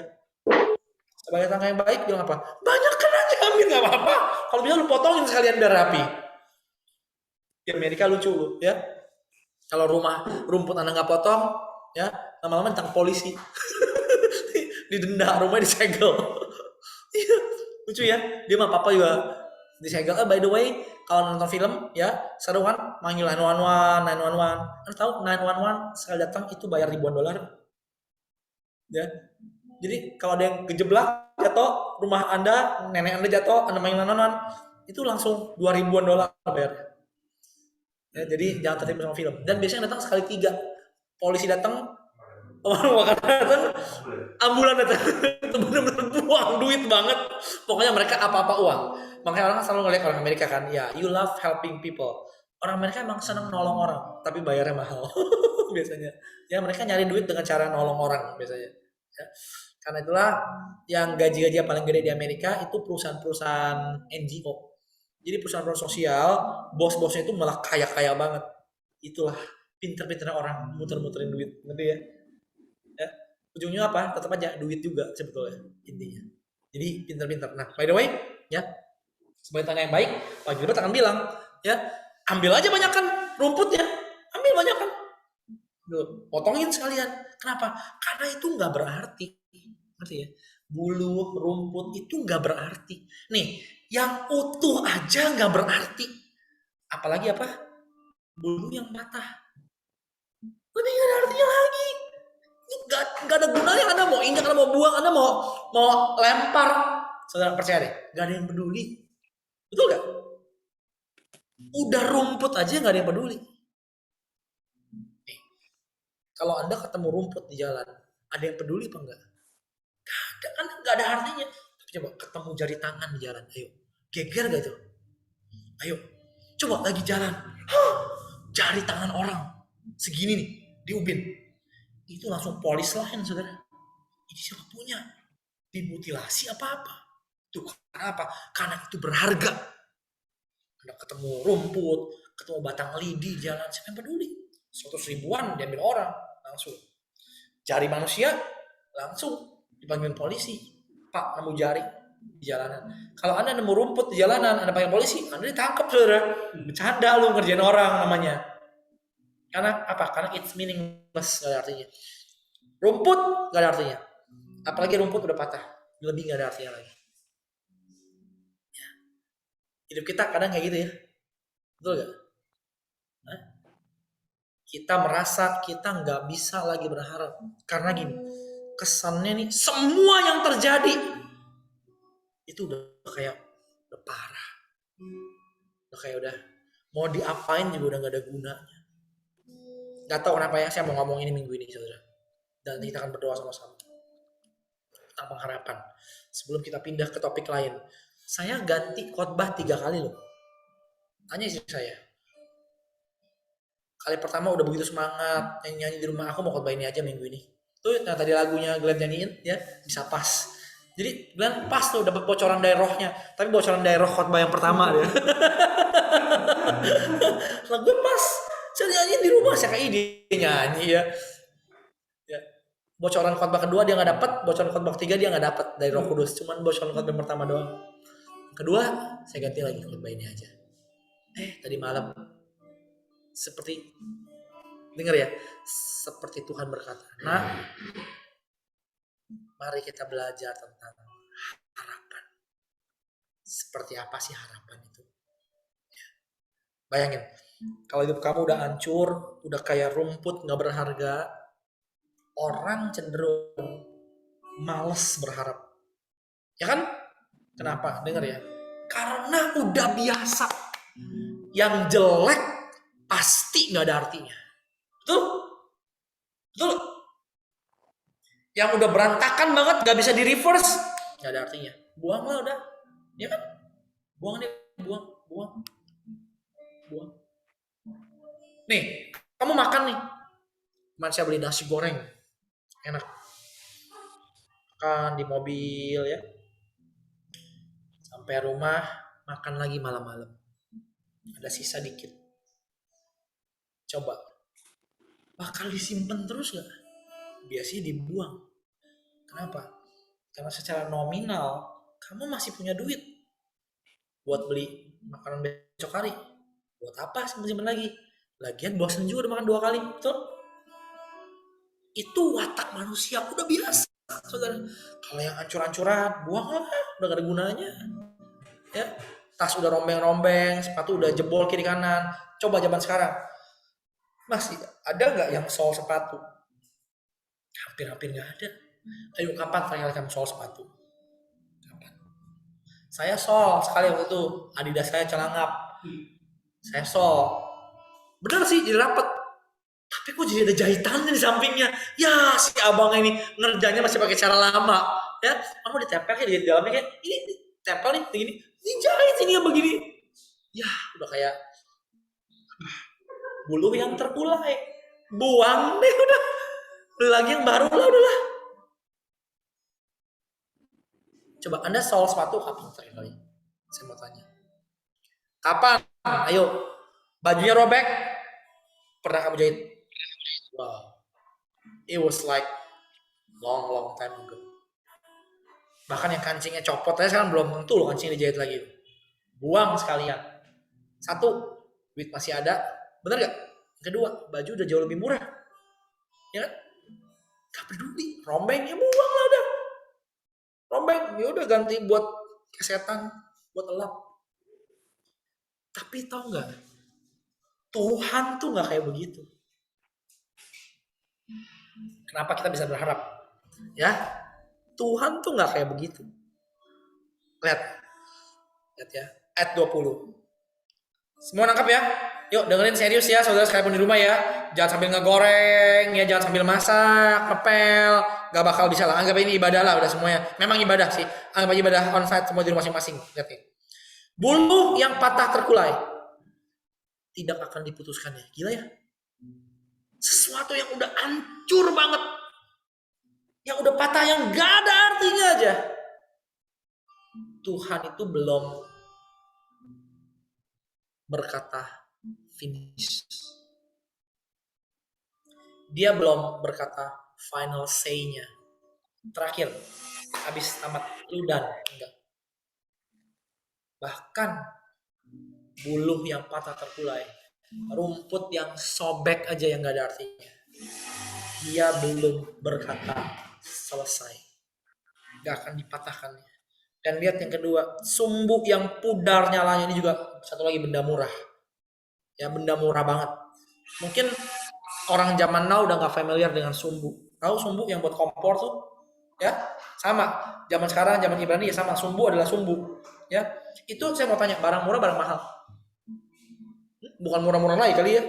Sebagai tetangga yang baik bilang apa? Banyak kan aja, ambil gak apa-apa. Kalau bisa lu potongin sekalian biar rapi. Di Amerika lucu lu, ya. Kalau rumput Anda nggak potong, ya lama-lama ditangkap polisi. Didenda, rumahnya disegel. Iya, lucu ya. Dia mah papa juga disegel. By the way, kalau nonton film ya seru kan, manggil 911. Anda tahu 911 sekali datang itu bayar ribuan dolar. Ya. Jadi kalau ada yang kejeblak jatuh, rumah Anda, nenek Anda jatuh, Anda manggil 911, itu langsung 2 ribuan dolar bayar. Ya, jadi jangan tertipu sama film. Dan biasanya datang sekali 3. Polisi datang, datang, ambulan datang. Itu benar-benar buang duit banget. Pokoknya mereka apa-apa uang. Makanya orang selalu ngeliat orang Amerika kan, ya, you love helping people. Orang Amerika emang seneng nolong orang, tapi bayarnya mahal biasanya. Ya mereka nyari duit dengan cara nolong orang biasanya. Ya. Karena itulah yang gaji-gaji paling gede di Amerika itu perusahaan-perusahaan NGO. Jadi perusahaan-perusahaan sosial, bos-bosnya itu malah kaya-kaya banget. Itulah pinter-pinternya orang muter-muterin duit, ngerti ya? Ya. Ujungnya apa? Tetap aja duit juga sebetulnya intinya. Jadi pinter-pinter. Nah, by the way, ya sebagai tangga yang baik, Pak Gilbert akan bilang, ya ambil aja banyak kan rumputnya, ambil banyak kan, potongin sekalian. Kenapa? Karena itu nggak berarti, ngerti ya? Bulu, rumput itu nggak berarti. Nih, yang utuh aja nggak berarti. Apalagi apa? Bulu yang patah. Lebih nggak ada artinya lagi. Nggak ada gunanya. Anda mau injak, Anda mau buang, Anda mau lempar. Saudara percaya deh, nggak ada yang peduli. Betul nggak? Udah rumput aja nggak ada yang peduli. Nih, kalau Anda ketemu rumput di jalan, ada yang peduli apa enggak? Kan nggak ada artinya. Tapi coba ketemu jari tangan di jalan, ayo, geger gak itu? Ayo, coba lagi jalan, jari tangan orang segini nih di ubin, itu langsung polis lain, saudara. Ini siapa punya? Dimutilasi apa-apa? Itu karena apa? Karena itu berharga. Anda ketemu rumput, ketemu batang lidi di jalan, siapa yang peduli? 100 ribuan diambil orang langsung. Jari manusia langsung dipanggil polisi. Pak, nemu jari di jalanan. Kalau Anda nemu rumput di jalanan, Anda panggil polisi, Anda ditangkap, saudara. Bercanda lu ngerjain orang namanya. Karena apa? Karena it's meaningless, gak ada artinya. Rumput gak ada artinya. Apalagi rumput udah patah, lebih gak ada artinya lagi. Hidup kita kadang kayak gitu ya. Betul gak? Kita merasa kita nggak bisa lagi berharap. Karena gini, kesannya nih semua yang terjadi itu udah kayak udah parah. Udah kayak udah mau diapain juga udah gak ada gunanya. Gak tahu kenapa ya saya mau ngomong ini minggu ini, saudara. Dan kita akan berdoa sama-sama tentang pengharapan. Sebelum kita pindah ke topik lain, saya ganti khotbah 3 kali loh. Tanya istri saya. Kali pertama udah begitu semangat nyanyi di rumah, aku mau khotbah ini aja minggu ini. Tuh yang tadi lagunya Glenn nyanyiin ya bisa pas. Jadi Glenn pas tuh dapat bocoran dari rohnya, tapi bocoran dari roh khotbah yang pertama dia. Lagu pas, saya nyanyiin di rumah, saya kayak ide nyanyi ya. Bocoran khotbah kedua dia nggak dapat, bocoran khotbah ketiga dia nggak dapat dari Roh Kudus, cuman bocoran khotbah pertama doang. Kedua saya ganti lagi khotbah ini aja. Tadi malam seperti dengar ya, seperti Tuhan berkata, nah, mari kita belajar tentang harapan. Seperti apa sih harapan itu? Bayangin, kalau hidup kamu udah hancur, udah kayak rumput nggak berharga, orang cenderung males berharap. Ya kan? Kenapa? Dengar ya. Karena udah biasa. Yang jelek pasti nggak ada artinya. Betul? Betul? Yang udah berantakan banget nggak bisa di reverse, nggak ada artinya. Buang lah udah. Ya kan? Buang deh. Buang. Nih, kamu makan nih. Kemarin saya beli nasi goreng. Enak. Makan di mobil ya. Sampai rumah, makan lagi malam-malam. Ada sisa dikit. Coba. Bakal disimpan terus gak? Biasanya dibuang. Kenapa? Karena secara nominal, kamu masih punya duit. Buat beli makanan besok hari. Buat apa simpen-simpen lagi? Lagian bosan juga udah makan 2 kali. Betul? Itu watak manusia. Udah biasa. Saudara, kalau yang ancur-ancuran, buang lah. Udah gak ada gunanya. Ya, tas udah rombeng-rombeng, sepatu udah jebol kiri kanan. Coba zaman sekarang, masih ada nggak yang sol sepatu? Hampir-hampir nggak ada. Ayo, kapan terakhir kali kamu sol sepatu? Kapan? Saya sol sekali waktu itu. Adidas saya celangap. Saya sol. Bener sih, jadi rapet. Tapi kok jadi ada jahitannya di sampingnya? Ya, si abang ini ngerjainnya masih pakai cara lama. Ya, kamu ditempel di dalamnya kayak ini tempel nih, begini. Dijahit ini yang begini. Ya, udah kayak bulu yang terkulai. Buang deh udah. Beli lagi yang baru lah udahlah. Coba Anda sol sepatu kapan terakhir kali? Saya mau tanya. Kapan? Ayo. Bajunya robek. Pernah kamu jahit? Wow. It was like long time ago. Bahkan yang kancingnya copot aja sekarang belum tentu loh kancingnya dijahit lagi. Buang sekalian. Satu, duit masih ada. Bener gak? Kedua, baju udah jauh lebih murah. Ya kan? Gak peduli. Rombeng ya buang lah udah. Rombeng ya udah ganti buat kesetan, buat elap. Tapi tau gak? Tuhan tuh gak kayak begitu. Kenapa kita bisa berharap? Ya, Tuhan tuh gak kayak begitu. Lihat ya, ayat 20. Semua nangkap ya? Yuk dengerin serius ya saudara sekalipun di rumah ya. Jangan sambil ngegoreng ya, jangan sambil masak, ngepel. Gak bakal bisa lah, anggap ini ibadah lah udah semuanya. Memang ibadah sih, anggap ibadah onsite semua di rumah masing-masing. Lihat nih. Bulu yang patah terkulai tidak akan diputuskan ya. Gila ya. Sesuatu yang udah hancur banget. Yang udah patah, yang gak ada artinya aja. Tuhan itu belum berkata finish. Dia belum berkata final say-nya. Terakhir, habis tamat lu dan enggak. Bahkan buluh yang patah terkulai, rumput yang sobek aja yang gak ada artinya. Dia belum berkata selesai. Gak akan dipatahkan. Dan lihat yang kedua, sumbu yang pudar nyalanya ini juga satu lagi benda murah. Ya, benda murah banget. Mungkin orang zaman now udah gak familiar dengan sumbu. Tahu sumbu yang buat kompor tuh? Ya, sama. Zaman sekarang, zaman Ibrani ya sama. Sumbu adalah sumbu. Ya, itu saya mau tanya, barang murah, barang mahal? Bukan murah-murah lagi kali ya.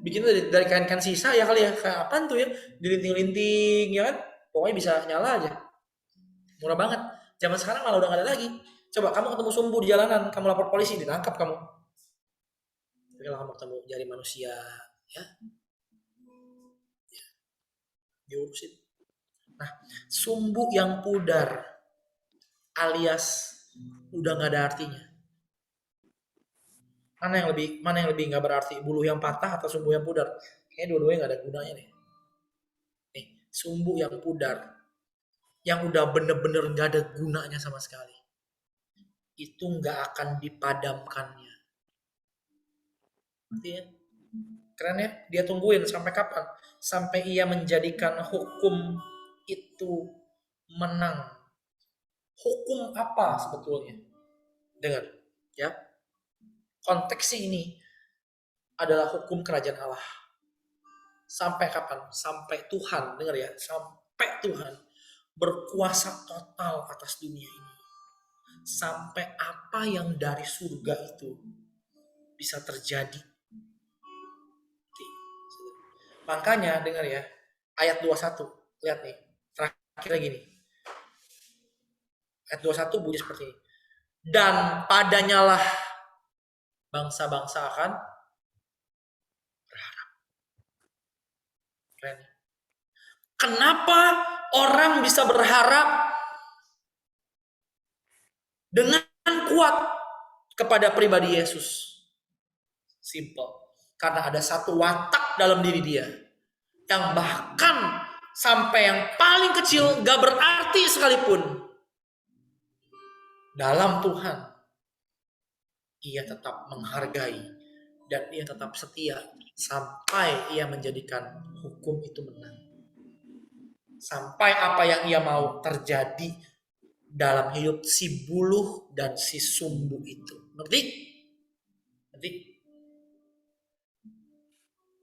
Bikinnya dari kain-kain sisa ya kali ya. Kayak apaan tuh ya? Dilinting-linting ya kan? Pokoknya bisa nyala aja. Murah banget. Zaman sekarang malah udah gak ada lagi. Coba kamu ketemu sumbu di jalanan, kamu lapor polisi, ditangkap kamu. Tapi kalau kamu ketemu jari manusia, ya diurusin. Nah, sumbu yang pudar alias udah nggak ada artinya. Mana yang lebih nggak berarti? Bulu yang patah atau sumbu yang pudar? Kayaknya dua-duanya nggak ada gunanya nih. Nih, sumbu yang pudar, yang udah bener-bener nggak ada gunanya sama sekali, itu nggak akan dipadamkannya. Artinya, keren ya? Dia tungguin sampai kapan? Sampai ia menjadikan hukum itu menang. Hukum apa sebetulnya? Dengar, ya. Konteksnya ini adalah hukum kerajaan Allah. Sampai kapan? Sampai Tuhan, dengar ya, sampai Tuhan berkuasa total atas dunia ini. Sampai apa yang dari surga itu bisa terjadi. Makanya dengar ya, ayat 21. Lihat nih, terakhir lagi nih. Ayat 21 bunyi seperti ini. Dan padanyalah bangsa-bangsa akan berharap. Keren. Kenapa orang bisa berharap dengan kuat kepada pribadi Yesus? Simple. Karena ada satu watak dalam diri dia yang bahkan sampai yang paling kecil gak berarti sekalipun, dalam Tuhan ia tetap menghargai dan ia tetap setia sampai ia menjadikan hukum itu menang. Sampai apa yang ia mau terjadi dalam hidup si buluh dan si sumbu itu. Ngerti? Ngerti?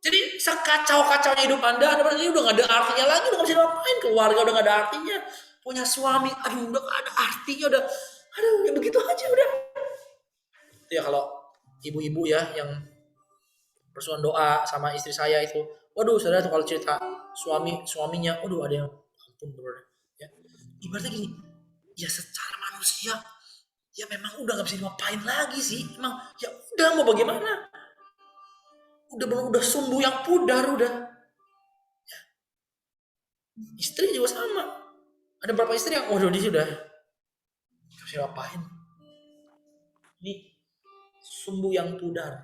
Jadi sekacau-kacaunya hidup Anda ini udah gak ada artinya lagi, udah gak bisa ngapain, keluarga udah gak ada artinya, punya suami, aduh udah gak ada artinya, udah, aduh ya begitu aja udah. Itu ya kalau ibu-ibu ya yang bersuara doa sama istri saya itu, waduh saudara tuh kalau cerita suaminya, waduh ada yang ampun bro, ya. Ibaratnya gini, ya secara manusia, ya memang udah gak bisa ngapain lagi sih, emang ya udah mau bagaimana. Udah sumbu yang pudar udah. Ya. Istri juga sama. Ada beberapa istri yang waduh dia sudah bisa ngapain. Ini sumbu yang pudar.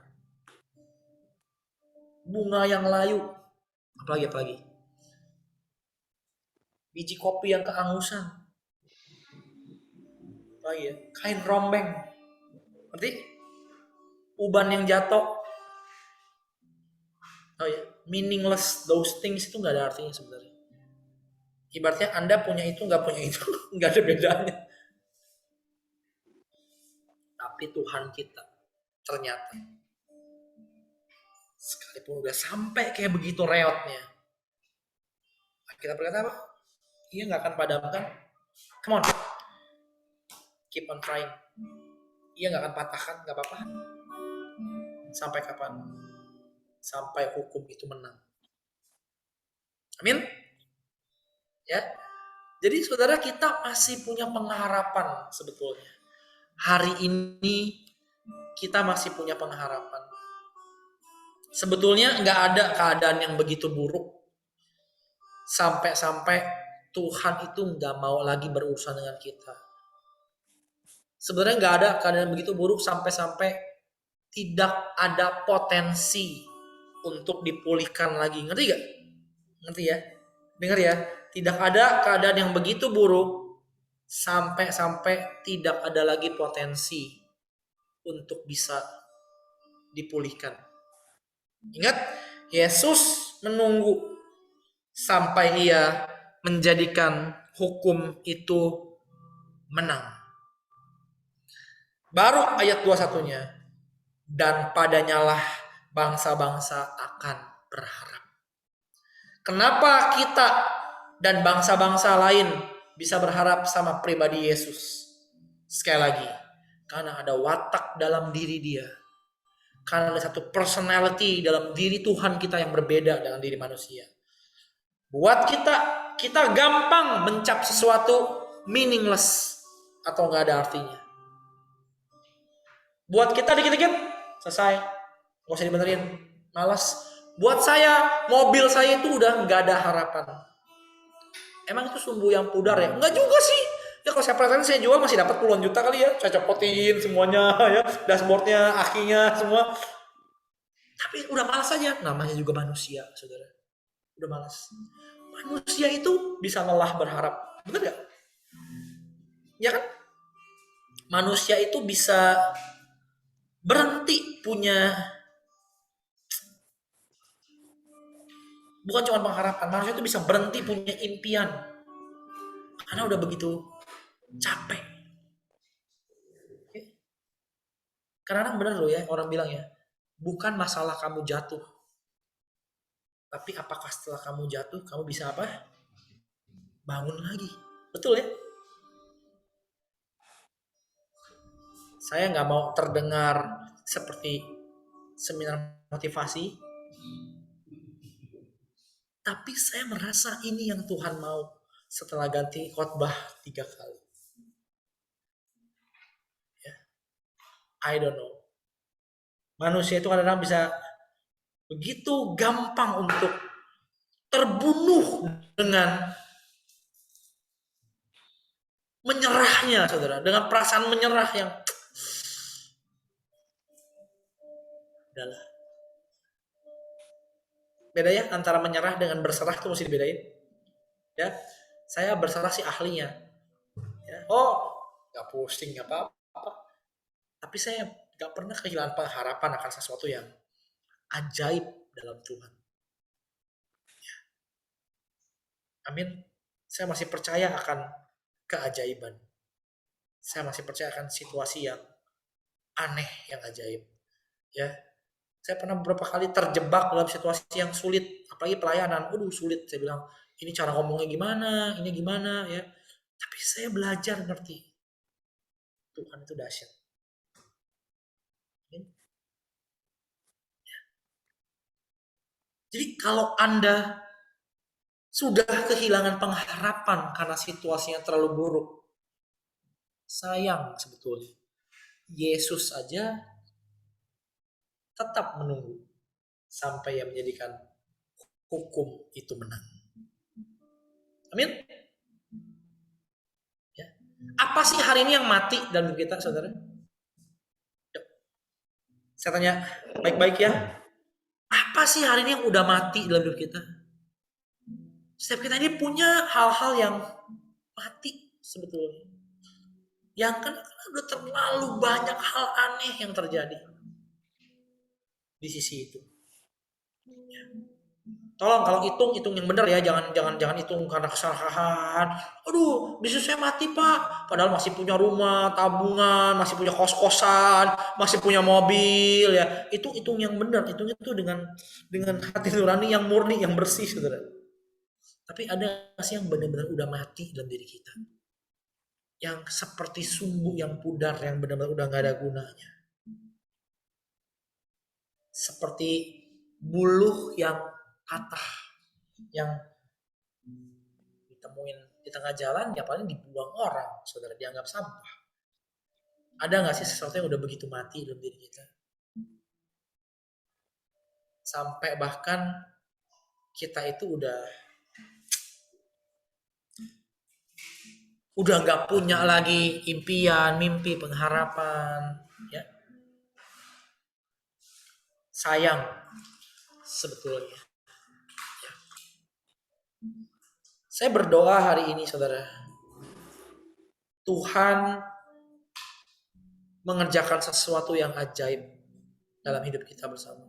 Bunga yang layu. Apalagi. Biji kopi yang kehangusan. Apalagi ya. Kain rombeng. Ngerti? Uban yang jatuh. Oh ya, meaningless those things itu nggak ada artinya sebenarnya. Ibaratnya Anda punya itu nggak punya itu nggak ada bedanya. Tapi Tuhan kita ternyata sekalipun udah sampai kayak begitu reotnya, kita berkata apa? Ia nggak akan padamkan. Come on, keep on trying. Ia nggak akan patahkan, nggak apa-apa. Sampai kapan? Sampai hukum itu menang. Amin. Ya. Jadi saudara, kita masih punya pengharapan sebetulnya. Hari ini kita masih punya pengharapan. Sebetulnya nggak ada keadaan yang begitu buruk sampai Tuhan itu nggak mau lagi berurusan dengan kita. Sebenarnya nggak ada keadaan yang begitu buruk sampai tidak ada potensi untuk dipulihkan lagi. Ngerti gak? Ngerti ya? Dengar ya. Tidak ada keadaan yang begitu buruk sampai tidak ada lagi potensi untuk bisa dipulihkan. Ingat, Yesus menunggu sampai ia menjadikan hukum itu menang. Baru ayat 21-nya. Dan padanyalah bangsa-bangsa akan berharap. Kenapa kita dan bangsa-bangsa lain bisa berharap sama pribadi Yesus? Sekali lagi, karena ada watak dalam diri dia. Karena ada satu personality dalam diri Tuhan kita yang berbeda dengan diri manusia. Buat kita gampang mencap sesuatu meaningless atau gak ada artinya. Buat kita dikit-dikit selesai, gak usah dibenerin, malas. Buat saya, mobil saya itu udah gak ada harapan. Emang itu sumbu yang pudar ya? Enggak juga sih. Ya kalau saya perhatikan saya jual masih dapat puluhan juta kali ya. Saya copotin semuanya ya, dashboardnya, akinya semua. Tapi udah malas aja. Namanya juga manusia, saudara. Udah malas. Manusia itu bisa lelah berharap. Bener gak? Ya kan? Manusia itu bisa berhenti punya, bukan cuma pengharapan, manusia itu bisa berhenti punya impian karena udah begitu capek. Kadang-kadang bener loh ya, orang bilang ya, bukan masalah kamu jatuh, tapi apakah setelah kamu jatuh kamu bisa apa? Bangun lagi. Betul ya? Saya nggak mau terdengar seperti seminar motivasi, tapi saya merasa ini yang Tuhan mau setelah ganti khotbah 3 kali. Ya, I don't know. Manusia itu kadang-kadang bisa begitu gampang untuk terbunuh dengan menyerahnya, saudara. Dengan perasaan menyerah yang udahlah. Beda ya antara menyerah dengan berserah itu mesti dibedain. Ya, saya berserah sih ahlinya. Ya, oh, nggak pusing nggak apa-apa. Tapi saya nggak pernah kehilangan pengharapan akan sesuatu yang ajaib dalam Tuhan. Amin. Saya masih percaya akan keajaiban. Saya masih percaya akan situasi yang aneh, yang ajaib. Ya, saya pernah beberapa kali terjebak dalam situasi yang sulit, apalagi pelayanan. Waduh, sulit. Saya bilang, ini cara ngomongnya gimana, ini gimana ya. Tapi saya belajar ngerti. Tuhan itu dahsyat. Jadi kalau Anda sudah kehilangan pengharapan karena situasinya terlalu buruk, sayang sebetulnya. Yesus saja tetap menunggu sampai yang menjadikan hukum itu menang. Amin. Ya. Apa sih hari ini yang mati dalam kita, saudara? Saya tanya baik-baik ya. Apa sih hari ini yang udah mati dalam hidup kita? Setiap kita ini punya hal-hal yang mati sebetulnya. Yang kan udah terlalu banyak hal aneh yang terjadi di sisi itu. Tolong kalau hitung yang benar ya, jangan hitung karena kesalahan. Aduh, bisnis saya mati pak. Padahal masih punya rumah, tabungan, masih punya kos-kosan, masih punya mobil ya. Itu hitung yang benar, hitungnya itu dengan hati nurani yang murni, yang bersih, saudara. Tapi ada sih yang benar-benar udah mati dalam diri kita. Yang seperti sumbu yang pudar, yang benar-benar udah nggak ada gunanya. Seperti buluh yang patah, yang ditemuin di tengah jalan, ya paling dibuang orang, saudara, dianggap sampah. Ada nggak sih sesuatu yang udah begitu mati dalam diri kita? Sampai bahkan kita itu udah nggak punya lagi impian, mimpi, pengharapan, ya. Sayang sebetulnya. Saya berdoa hari ini, saudara, Tuhan mengerjakan sesuatu yang ajaib dalam hidup kita bersama.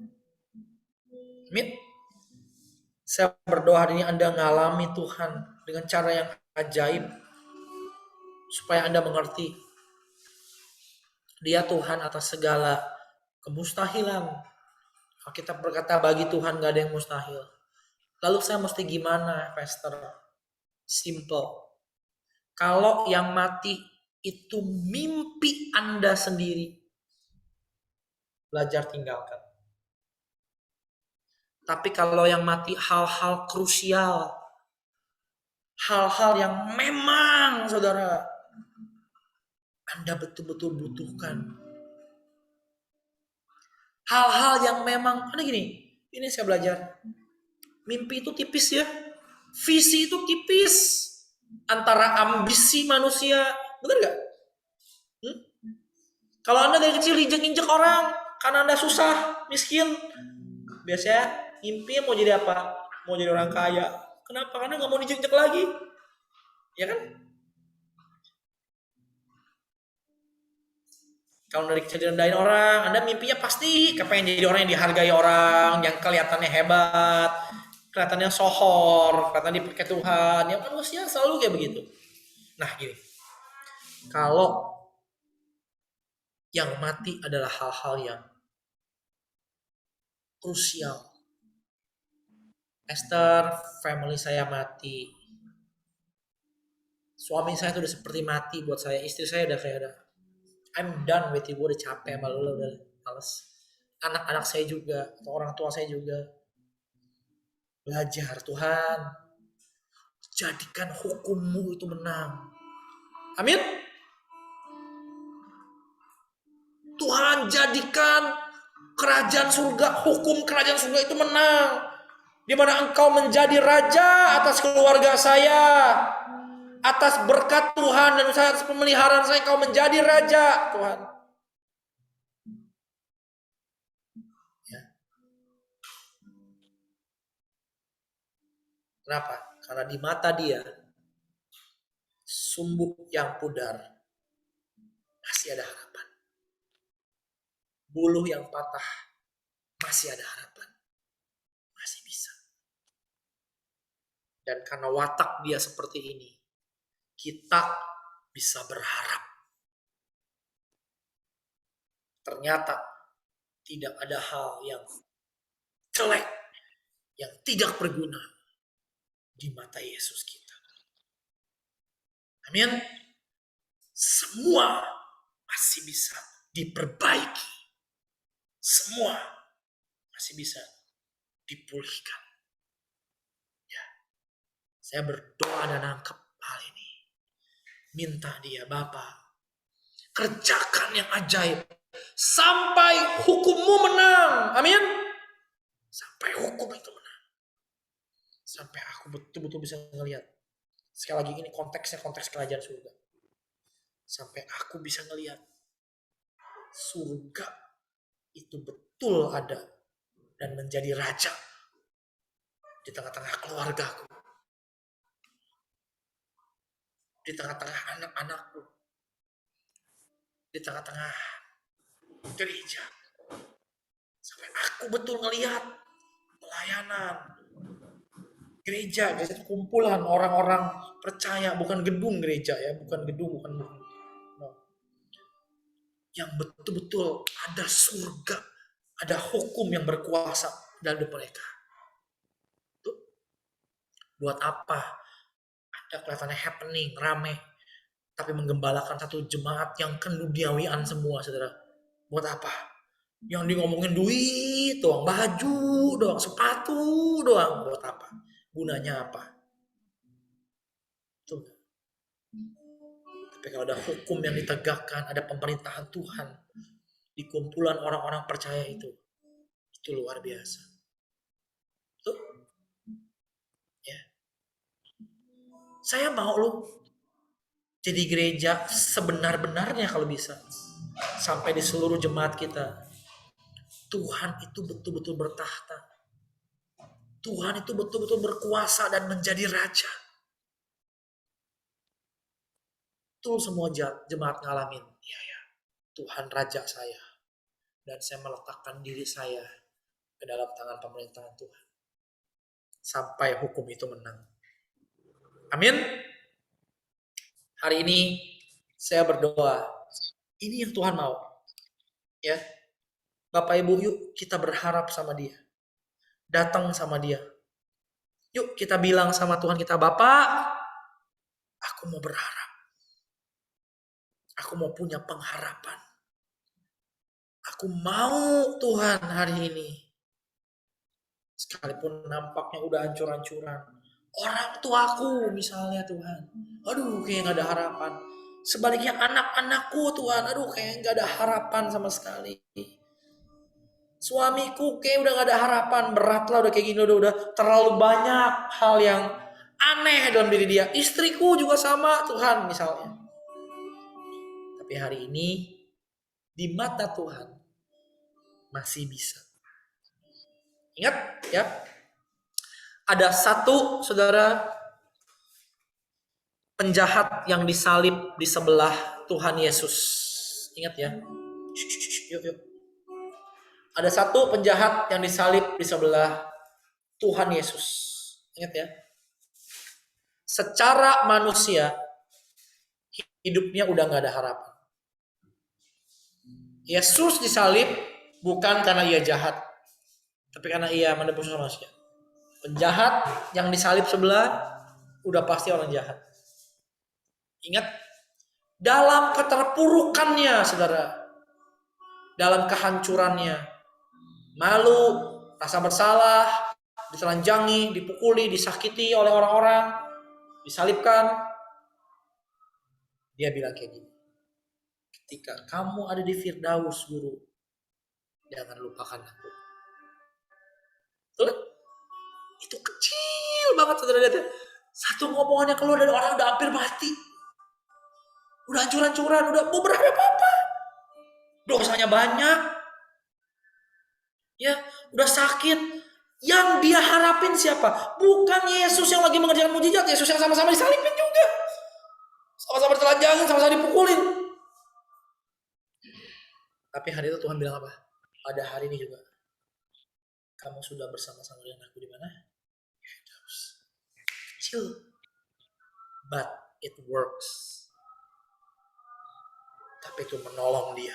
Amin. Saya berdoa hari ini Anda ngalami Tuhan dengan cara yang ajaib, supaya Anda mengerti Dia Tuhan atas segala kemustahilan. Kita berkata bagi Tuhan gak ada yang mustahil. Lalu saya mesti gimana, Pastor? Simple. Kalau yang mati itu mimpi Anda sendiri, belajar tinggalkan. Tapi kalau yang mati hal-hal krusial, hal-hal yang memang, saudara, Anda betul-betul butuhkan. Hal-hal yang memang, ada gini, ini saya belajar. Mimpi itu tipis ya. Visi itu tipis. Antara ambisi manusia, betul gak? Kalau Anda dari kecil injek-injek orang, karena Anda susah, miskin, biasanya mimpi mau jadi apa? Mau jadi orang kaya. Kenapa? Karena gak mau diinjek lagi. Ya kan? Kalau dari kecil direndahin orang, Anda mimpinya pasti kepengen jadi orang yang dihargai orang, yang kelihatannya hebat, kelihatannya sohor, kelihatannya dipakai Tuhan. Ya manusia selalu kayak begitu. Nah gini, kalau yang mati adalah hal-hal yang krusial. Esther, family saya mati. Suami saya tuh udah seperti mati buat saya. Istri saya udah kayak udah, I'm done with you. Gue udah capek sama lu, udah males. Anak-anak saya juga, atau orang tua saya juga. Belajar, Tuhan, jadikan hukum-Mu itu menang. Amin. Tuhan, jadikan kerajaan surga, hukum kerajaan surga itu menang. Di mana Engkau menjadi raja atas keluarga saya. Atas berkat Tuhan dan atas pemeliharaan saya, Engkau menjadi raja, Tuhan. Ya. Kenapa? Karena di mata dia, sumbu yang pudar masih ada harapan. Buluh yang patah masih ada harapan. Masih bisa. Dan karena watak dia seperti ini, kita bisa berharap. Ternyata tidak ada hal yang jelek, yang tidak berguna di mata Yesus kita. Amin. Semua masih bisa diperbaiki. Semua masih bisa dipulihkan. Ya. Saya berdoa dan nangkep hal ini. Minta dia, Bapa, kerjakan yang ajaib sampai hukum-Mu menang. Amin. Sampai hukum itu menang. Sampai aku betul-betul bisa ngelihat. Sekali lagi ini konteksnya konteks kerajaan surga. Sampai aku bisa ngelihat surga itu betul ada dan menjadi raja di tengah-tengah keluargaku, di tengah-tengah anak-anakku, di tengah-tengah gereja. Sampai aku betul ngelihat pelayanan gereja itu kumpulan orang-orang percaya, bukan gedung gereja ya, bukan gedung, bukan no. Yang betul-betul ada surga, ada hukum yang berkuasa dalam hidup mereka. Tuh. Buat apa? Ada kelihatannya happening, rame, tapi menggembalakan satu jemaat yang kenudiawian semua, saudara. Buat apa? Yang di ngomongin duit doang, baju doang, sepatu doang. Buat apa? Gunanya apa? Tuh. Tapi kalau ada hukum yang ditegakkan, ada pemerintahan Tuhan di kumpulan orang-orang percaya itu luar biasa. Tuh. Ya. Saya mau lu jadi gereja sebenar-benarnya kalau bisa. Sampai di seluruh jemaat kita. Tuhan itu betul-betul bertahta. Tuhan itu betul-betul berkuasa dan menjadi raja. Betul semua jemaat ngalamin. Ya. Tuhan raja saya. Dan saya meletakkan diri saya ke dalam tangan pemerintahan Tuhan. Sampai hukum itu menang. Amin. Hari ini saya berdoa. Ini yang Tuhan mau. Ya. Bapak Ibu, yuk kita berharap sama dia. Datang sama dia. Yuk kita bilang sama Tuhan kita, Bapak, aku mau berharap. Aku mau punya pengharapan. Aku mau Tuhan hari ini. Sekalipun nampaknya udah hancur-hancuran. Orang tuaku misalnya Tuhan. Aduh kayak gak ada harapan. Sebaliknya anak-anakku Tuhan. Aduh kayak gak ada harapan sama sekali. Suamiku kayak udah gak ada harapan. Berat lah udah kayak gini. Udah terlalu banyak hal yang aneh dalam diri dia. Istriku juga sama Tuhan misalnya. Tapi hari ini di mata Tuhan masih bisa. Ingat ya. Ada satu saudara penjahat yang disalib di sebelah Tuhan Yesus. Ingat ya. Yuk. Ada satu penjahat yang disalib di sebelah Tuhan Yesus. Ingat ya. Secara manusia hidupnya udah gak ada harapan. Yesus disalib bukan karena ia jahat, tapi karena ia menebus manusia. Penjahat yang disalib sebelah udah pasti orang jahat. Ingat, dalam keterpurukannya, saudara, dalam kehancurannya, malu, rasa bersalah, ditelanjangi, dipukuli, disakiti oleh orang-orang, disalibkan, dia bilang kayak gini, ketika kamu ada di Firdaus, Guru, jangan lupakan aku. Tuh, itu kecil banget, saudara lihat ya. Satu ngomongannya keluar dari orang udah hampir mati, udah hancur-hancuran, udah mau berapa apa, dosanya banyak, ya, udah sakit. Yang dia harapin siapa? Bukan Yesus yang lagi mengerjakan mujizat, Yesus yang sama-sama disalibin juga, sama-sama ditelanjangin, sama-sama dipukulin. Tapi hari itu Tuhan bilang apa? Pada hari ini juga, kamu sudah bersama-sama dengan aku di mana? Kecil, but it works. Tapi itu menolong dia.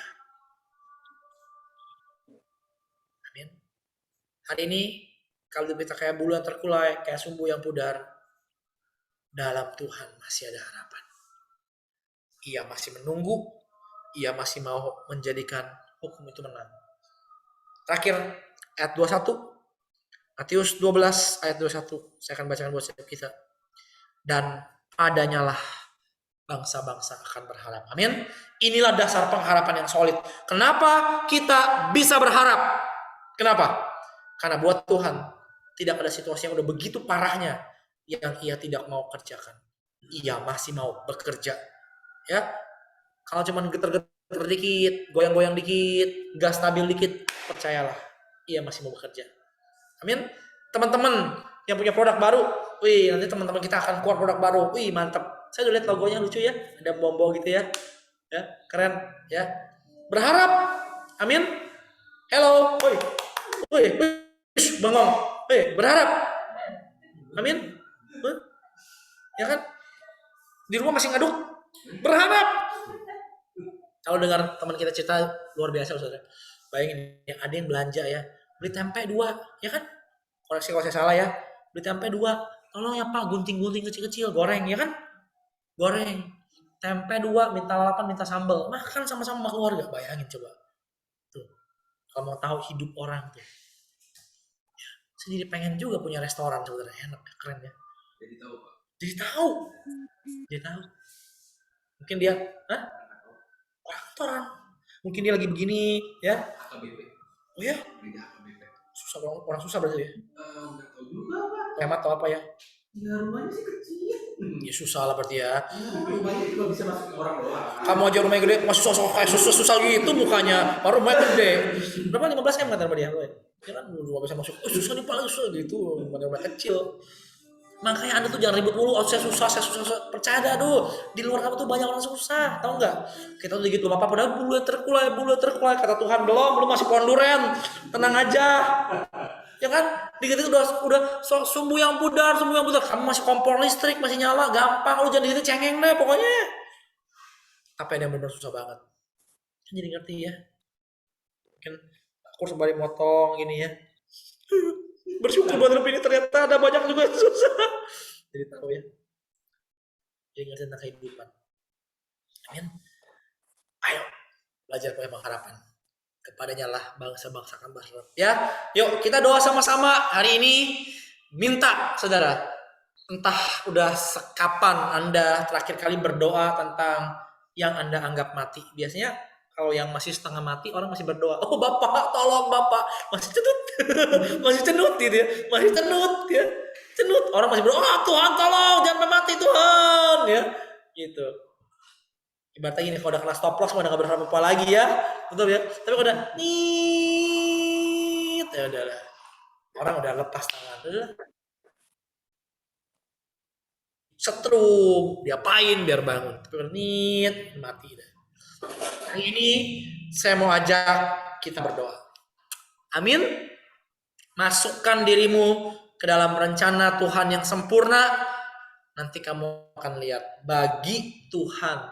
Amin. Hari ini, kalau kita kayak bulu yang terkulai, kayak sumbu yang pudar, dalam Tuhan masih ada harapan. Ia masih menunggu, ia masih mau menjadikan hukum itu menang. Terakhir, ayat 21, Matius 12 ayat 21, saya akan bacakan buat setiap kita. Dan padanyalah bangsa-bangsa akan berharap. Amin. Inilah dasar pengharapan yang solid. Kenapa kita bisa berharap? Kenapa? Karena buat Tuhan tidak ada situasi yang udah begitu parahnya yang ia tidak mau kerjakan. Ia masih mau bekerja. Ya, kalau cuma geter-geter dikit, goyang-goyang dikit, gas stabil dikit, percayalah, ia masih mau bekerja. Amin. Teman-teman yang punya produk baru, wih, nanti teman-teman kita akan keluar produk baru, wih, mantap. Saya udah lihat logonya lucu ya, ada bom-bom gitu ya, ya, keren, ya. Berharap, amin. Hello, wih, wih, bengong, wih, berharap, amin. Ya kan? Di rumah masih ngaduk, berharap. Kalau dengar teman kita cerita luar biasa, saudara. Bayangin, ada yang belanja ya, beli tempe 2, ya kan? Koreksi kalau saya salah ya, beli tempe 2, tolong ya Pak, gunting-gunting kecil-kecil, goreng, ya kan? Goreng, tempe 2, minta lalapan, minta sambal, makan sama-sama sama keluarga. Bayangin coba. Tuh, kalau mau tahu hidup orang tuh. Ya, saya jadi pengen juga punya restoran, saudara. Enak, keren ya. Jadi tahu, Pak. Jadi tahu. Jadi tahu. Mungkin dia, kantoran. Mungkin dia lagi begini, ya. AKBP. Oh ya? Susah, orang susah berarti ya? Enggak tahu juga, Pak. Hemat atau apa ya? Ya rumahnya sih kecil. Ya susah lah berarti ya. Rumahnya juga bisa masuk orang doang. Kamu aja rumahnya gede, masih susah gitu mukanya. Baru rumahnya gede. Berapa 15 M kata dia, lo ya? Ya kan belum bisa masuk. Oh susah nih Pak, susah gitu. Rumah kecil. Makanya Anda tuh jangan ribut mulu. Oh, saya susah. Percaya dah, di luar kamu tuh banyak orang susah, tahu nggak? Kita tuh gitu apa padahal bulu terkulai. Kata Tuhan belum masih pohon duren. Tenang aja. Ya kan? Dikit itu udah sumbu yang pudar. Kamu masih kompor listrik, masih nyala, gampang. Lu jangan dikit cengeng deh pokoknya. Apa yang benar susah banget? Kan jadi ngerti ya. Mungkin aku sembari motong gini ya. Bersyukur buat lebih ini ternyata ada banyak juga yang susah. Jadi tahu ya. Jadi ngerti tentang kehidupan. Amin. Ayo belajar punya pengharapan. Kepadanya lah bangsa-bangsa akan berharap. Ya, yuk kita doa sama-sama hari ini. Minta saudara, entah udah sekapan Anda terakhir kali berdoa tentang yang Anda anggap mati. Biasanya kalau yang masih setengah mati orang masih berdoa, oh Bapak tolong Bapak, masih cenut masih cenut gitu ya, cenut orang masih berdoa, oh Tuhan tolong jangan mati Tuhan ya gitu. Ibaratnya gini, kalau udah kena stop loss udah gak berharap apa lagi ya, betul ya. Tapi kalau udah nit ya udahlah, orang udah lepas tangan, udah setrum diapain biar bangun, tapi nit mati dah. Hari ini saya mau ajak kita berdoa. Amin. Masukkan dirimu ke dalam rencana Tuhan yang sempurna. Nanti kamu akan lihat bagi Tuhan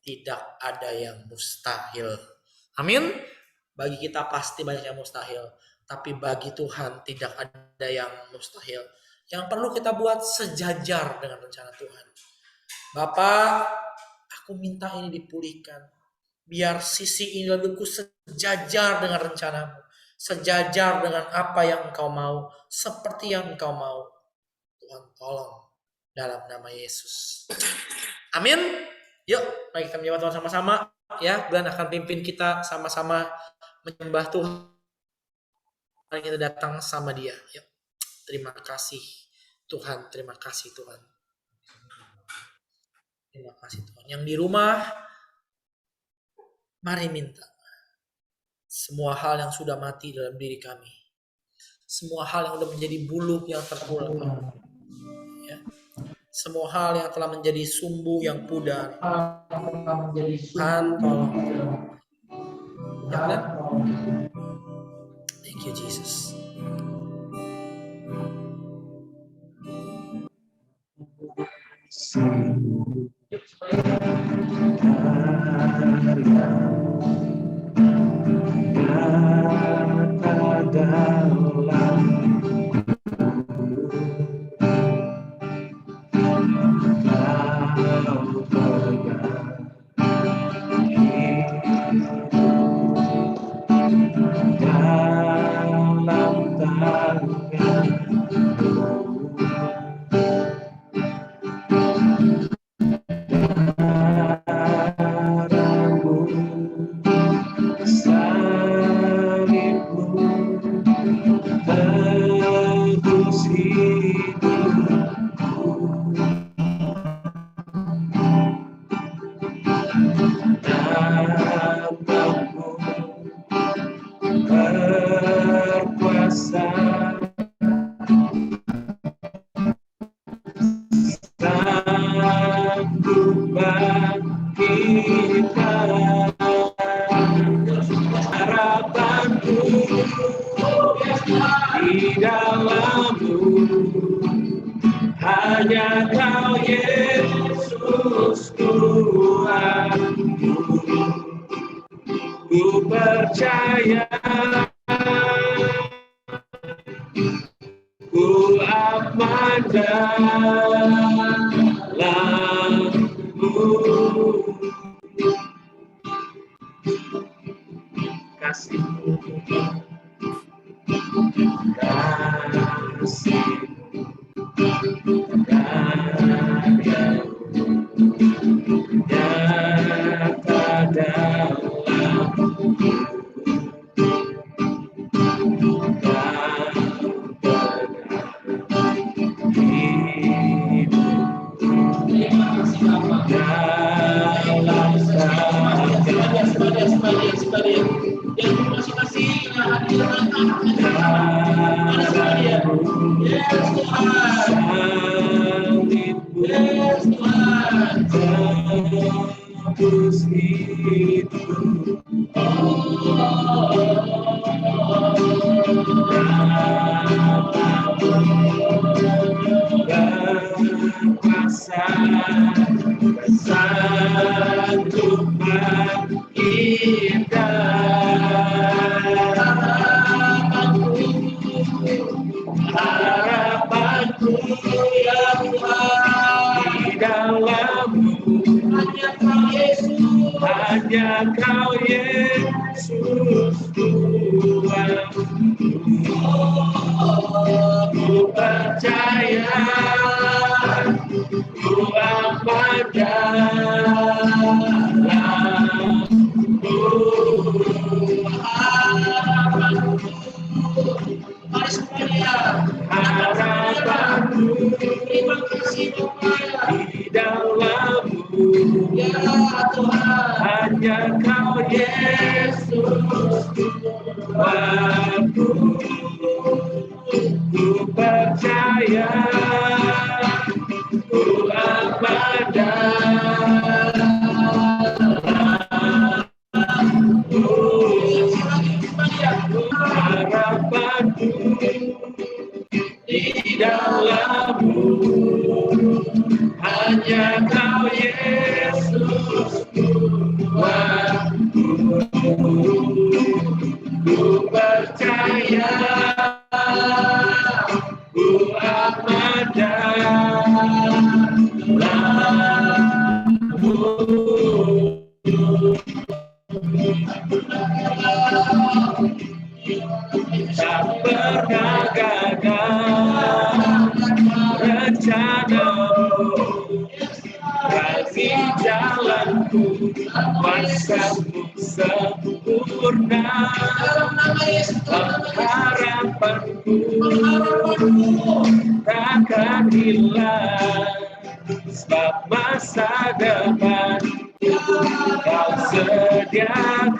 tidak ada yang mustahil. Amin. Bagi kita pasti banyak yang mustahil, tapi bagi Tuhan tidak ada yang mustahil. Yang perlu kita buat sejajar dengan rencana Tuhan. Bapak, Aku minta ini dipulihkan. Biar sisi ini dalam hidupku sejajar dengan rencanamu. Sejajar dengan apa yang Engkau mau. Seperti yang Engkau mau. Tuhan tolong. Dalam nama Yesus. Amin. Yuk, mari kita menyembah Tuhan sama-sama. Ya, Glenn akan pimpin kita sama-sama menyembah Tuhan. Mari kita datang sama Dia. Yuk. Terima kasih Tuhan. Terima kasih Tuhan. Terima kasih Tuhan. Yang di rumah, mari minta. Semua hal yang sudah mati dalam diri kami. Semua hal yang sudah menjadi bulu yang tertulang. Ya. Semua hal yang telah menjadi sumbu yang pudar. Tuhan tolong. Ya, kan? Thank you Jesus. Hanya Kau Yesus Tuhan, ku percaya, ku aman dalam-Mu. Kasih-Mu, kasih-Mu, nyata dalam hanya Kau Yesus Tuhan, ku percaya, ku aman dalam-Mu. Mari semuanya, harapanku terima kasih di dalam-Mu. Ya Tuhan, hanya Kau Yesus Tuhanku, ku percaya, ku aman dalam-Mu. Harapanku di dalam-Mu, hanya Kau Yesus Tuhanku, ku percaya, ku aman dalam-Mu. pernah gagal rencanamu bagi jalanku, kuasamu sempurna. Pengharapanku takkan hilang, sebab masa depan kau sediakan.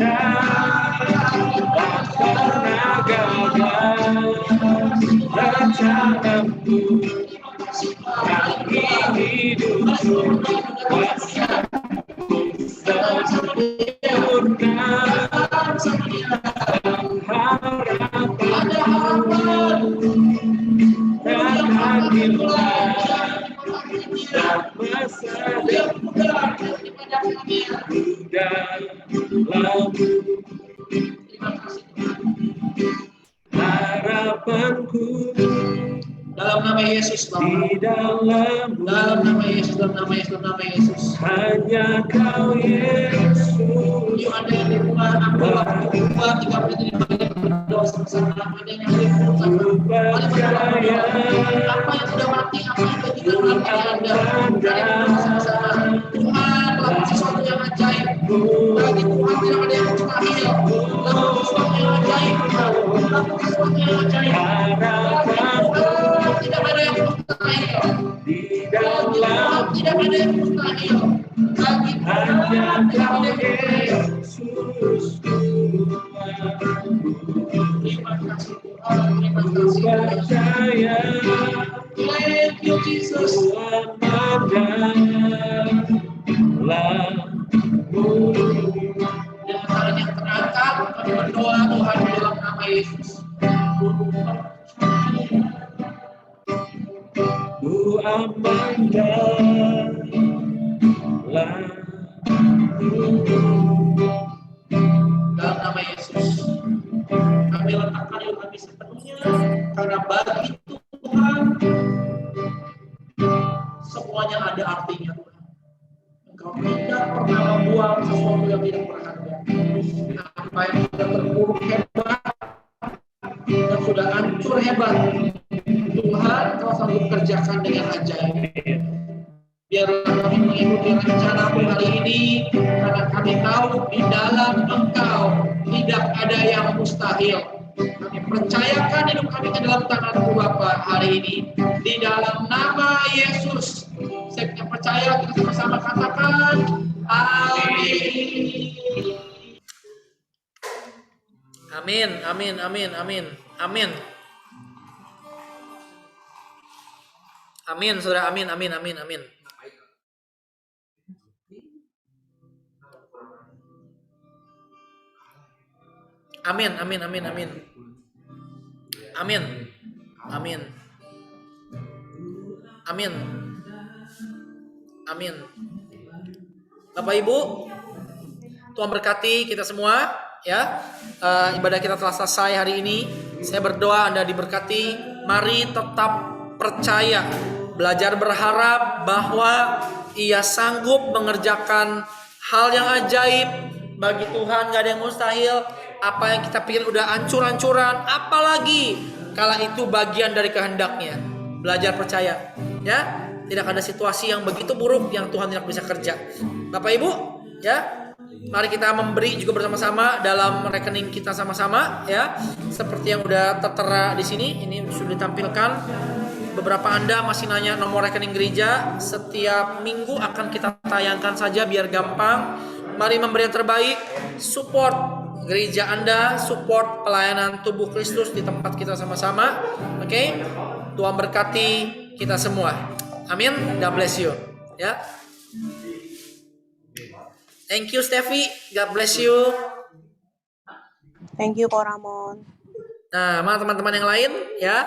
Tak pernah gagal rencanamu bagi hidupku, kuasamu sempurna. Pengharapanku takkan hilang, sebab masa depan dalammu. Harapanku Dalam nama Yesus, di dalammu, dalam nama Yesus, dalam nama Yesus, dalam nama Yesus. hanya Kau Yesus. Yuk Anda yang di rumah, ambil waktu 2-3 menit ini bagi berdoa sama-sama. Anda yang ada di rumah, mari berdoa. Apa yang sudah mati, apa yang sudah tidak mati Anda, mari berdoa sama-sama. Tuhan lakukan sesuatu yang ajaib. Bagi Tuhan tidak ada yang mustahil. Lakukan sesuatu yang ajaib. Lakukan sesuatu yang ajaib. Bagi Tuhan tidak ada yang mustahil. Di Bagi dalam Tuhan tidak ada yang mustahil. Bagi Tuhan hanya tidak Kau ada yang mustahil. Yesus. Terima kasih Tuhan, terima kasih Tuhan. Percaya Thank you Jesus. Dengan tangan yang terangkat, kami berdoa Tuhan di dalam nama Yesus. Ku amankan Dalam nama Yesus, kami letakkan hidup kami sepenuhnya, karena bagi Tuhan semuanya ada artinya Tuhan. Engkau tidak pernah membuang sesuatu yang tidak berharga. Apa yang sudah terpuruk hebat, yang sudah hancur hebat, Tuhan Kau sanggup kerjakan dengan ajaib. Biarlah kami mengikuti rencana-Mu hari ini, karena kami tahu di dalam Engkau tidak ada yang mustahil. Kami percayakan hidup kami ke dalam tangan-Mu Bapa hari ini. Di dalam nama Yesus, saya percaya kita sama-sama katakan, amin. Amin, amin, amin, amin, amin. Amin, saudara, amin, amin, amin, amin. Amin, amin, amin, amin. Amin. Amin. Amin. Amin. Bapak Ibu, Tuhan berkati kita semua ya. Ibadah kita telah selesai hari ini. Saya berdoa Anda diberkati. Mari tetap percaya, belajar berharap bahwa Ia sanggup mengerjakan hal yang ajaib. Bagi Tuhan gak ada yang mustahil. Apa yang kita pikir udah ancur-ancuran, apalagi kala itu bagian dari kehendaknya. Belajar percaya ya. Tidak ada situasi yang begitu buruk yang Tuhan tidak bisa kerja. Bapak Ibu ya, mari kita memberi juga bersama-sama dalam rekening kita sama-sama ya. Seperti yang udah tertera di sini, ini sudah ditampilkan. Beberapa Anda masih nanya nomor rekening gereja. Setiap minggu akan kita tayangkan saja biar gampang. Mari memberi yang terbaik, support gereja Anda, support pelayanan tubuh Kristus di tempat kita sama-sama. Oke? Tuhan berkati kita semua. Amin. God bless you. Ya. Thank you Steffi. God bless you. Thank you, Ko Ramon. Nah, mana teman-teman yang lain ya?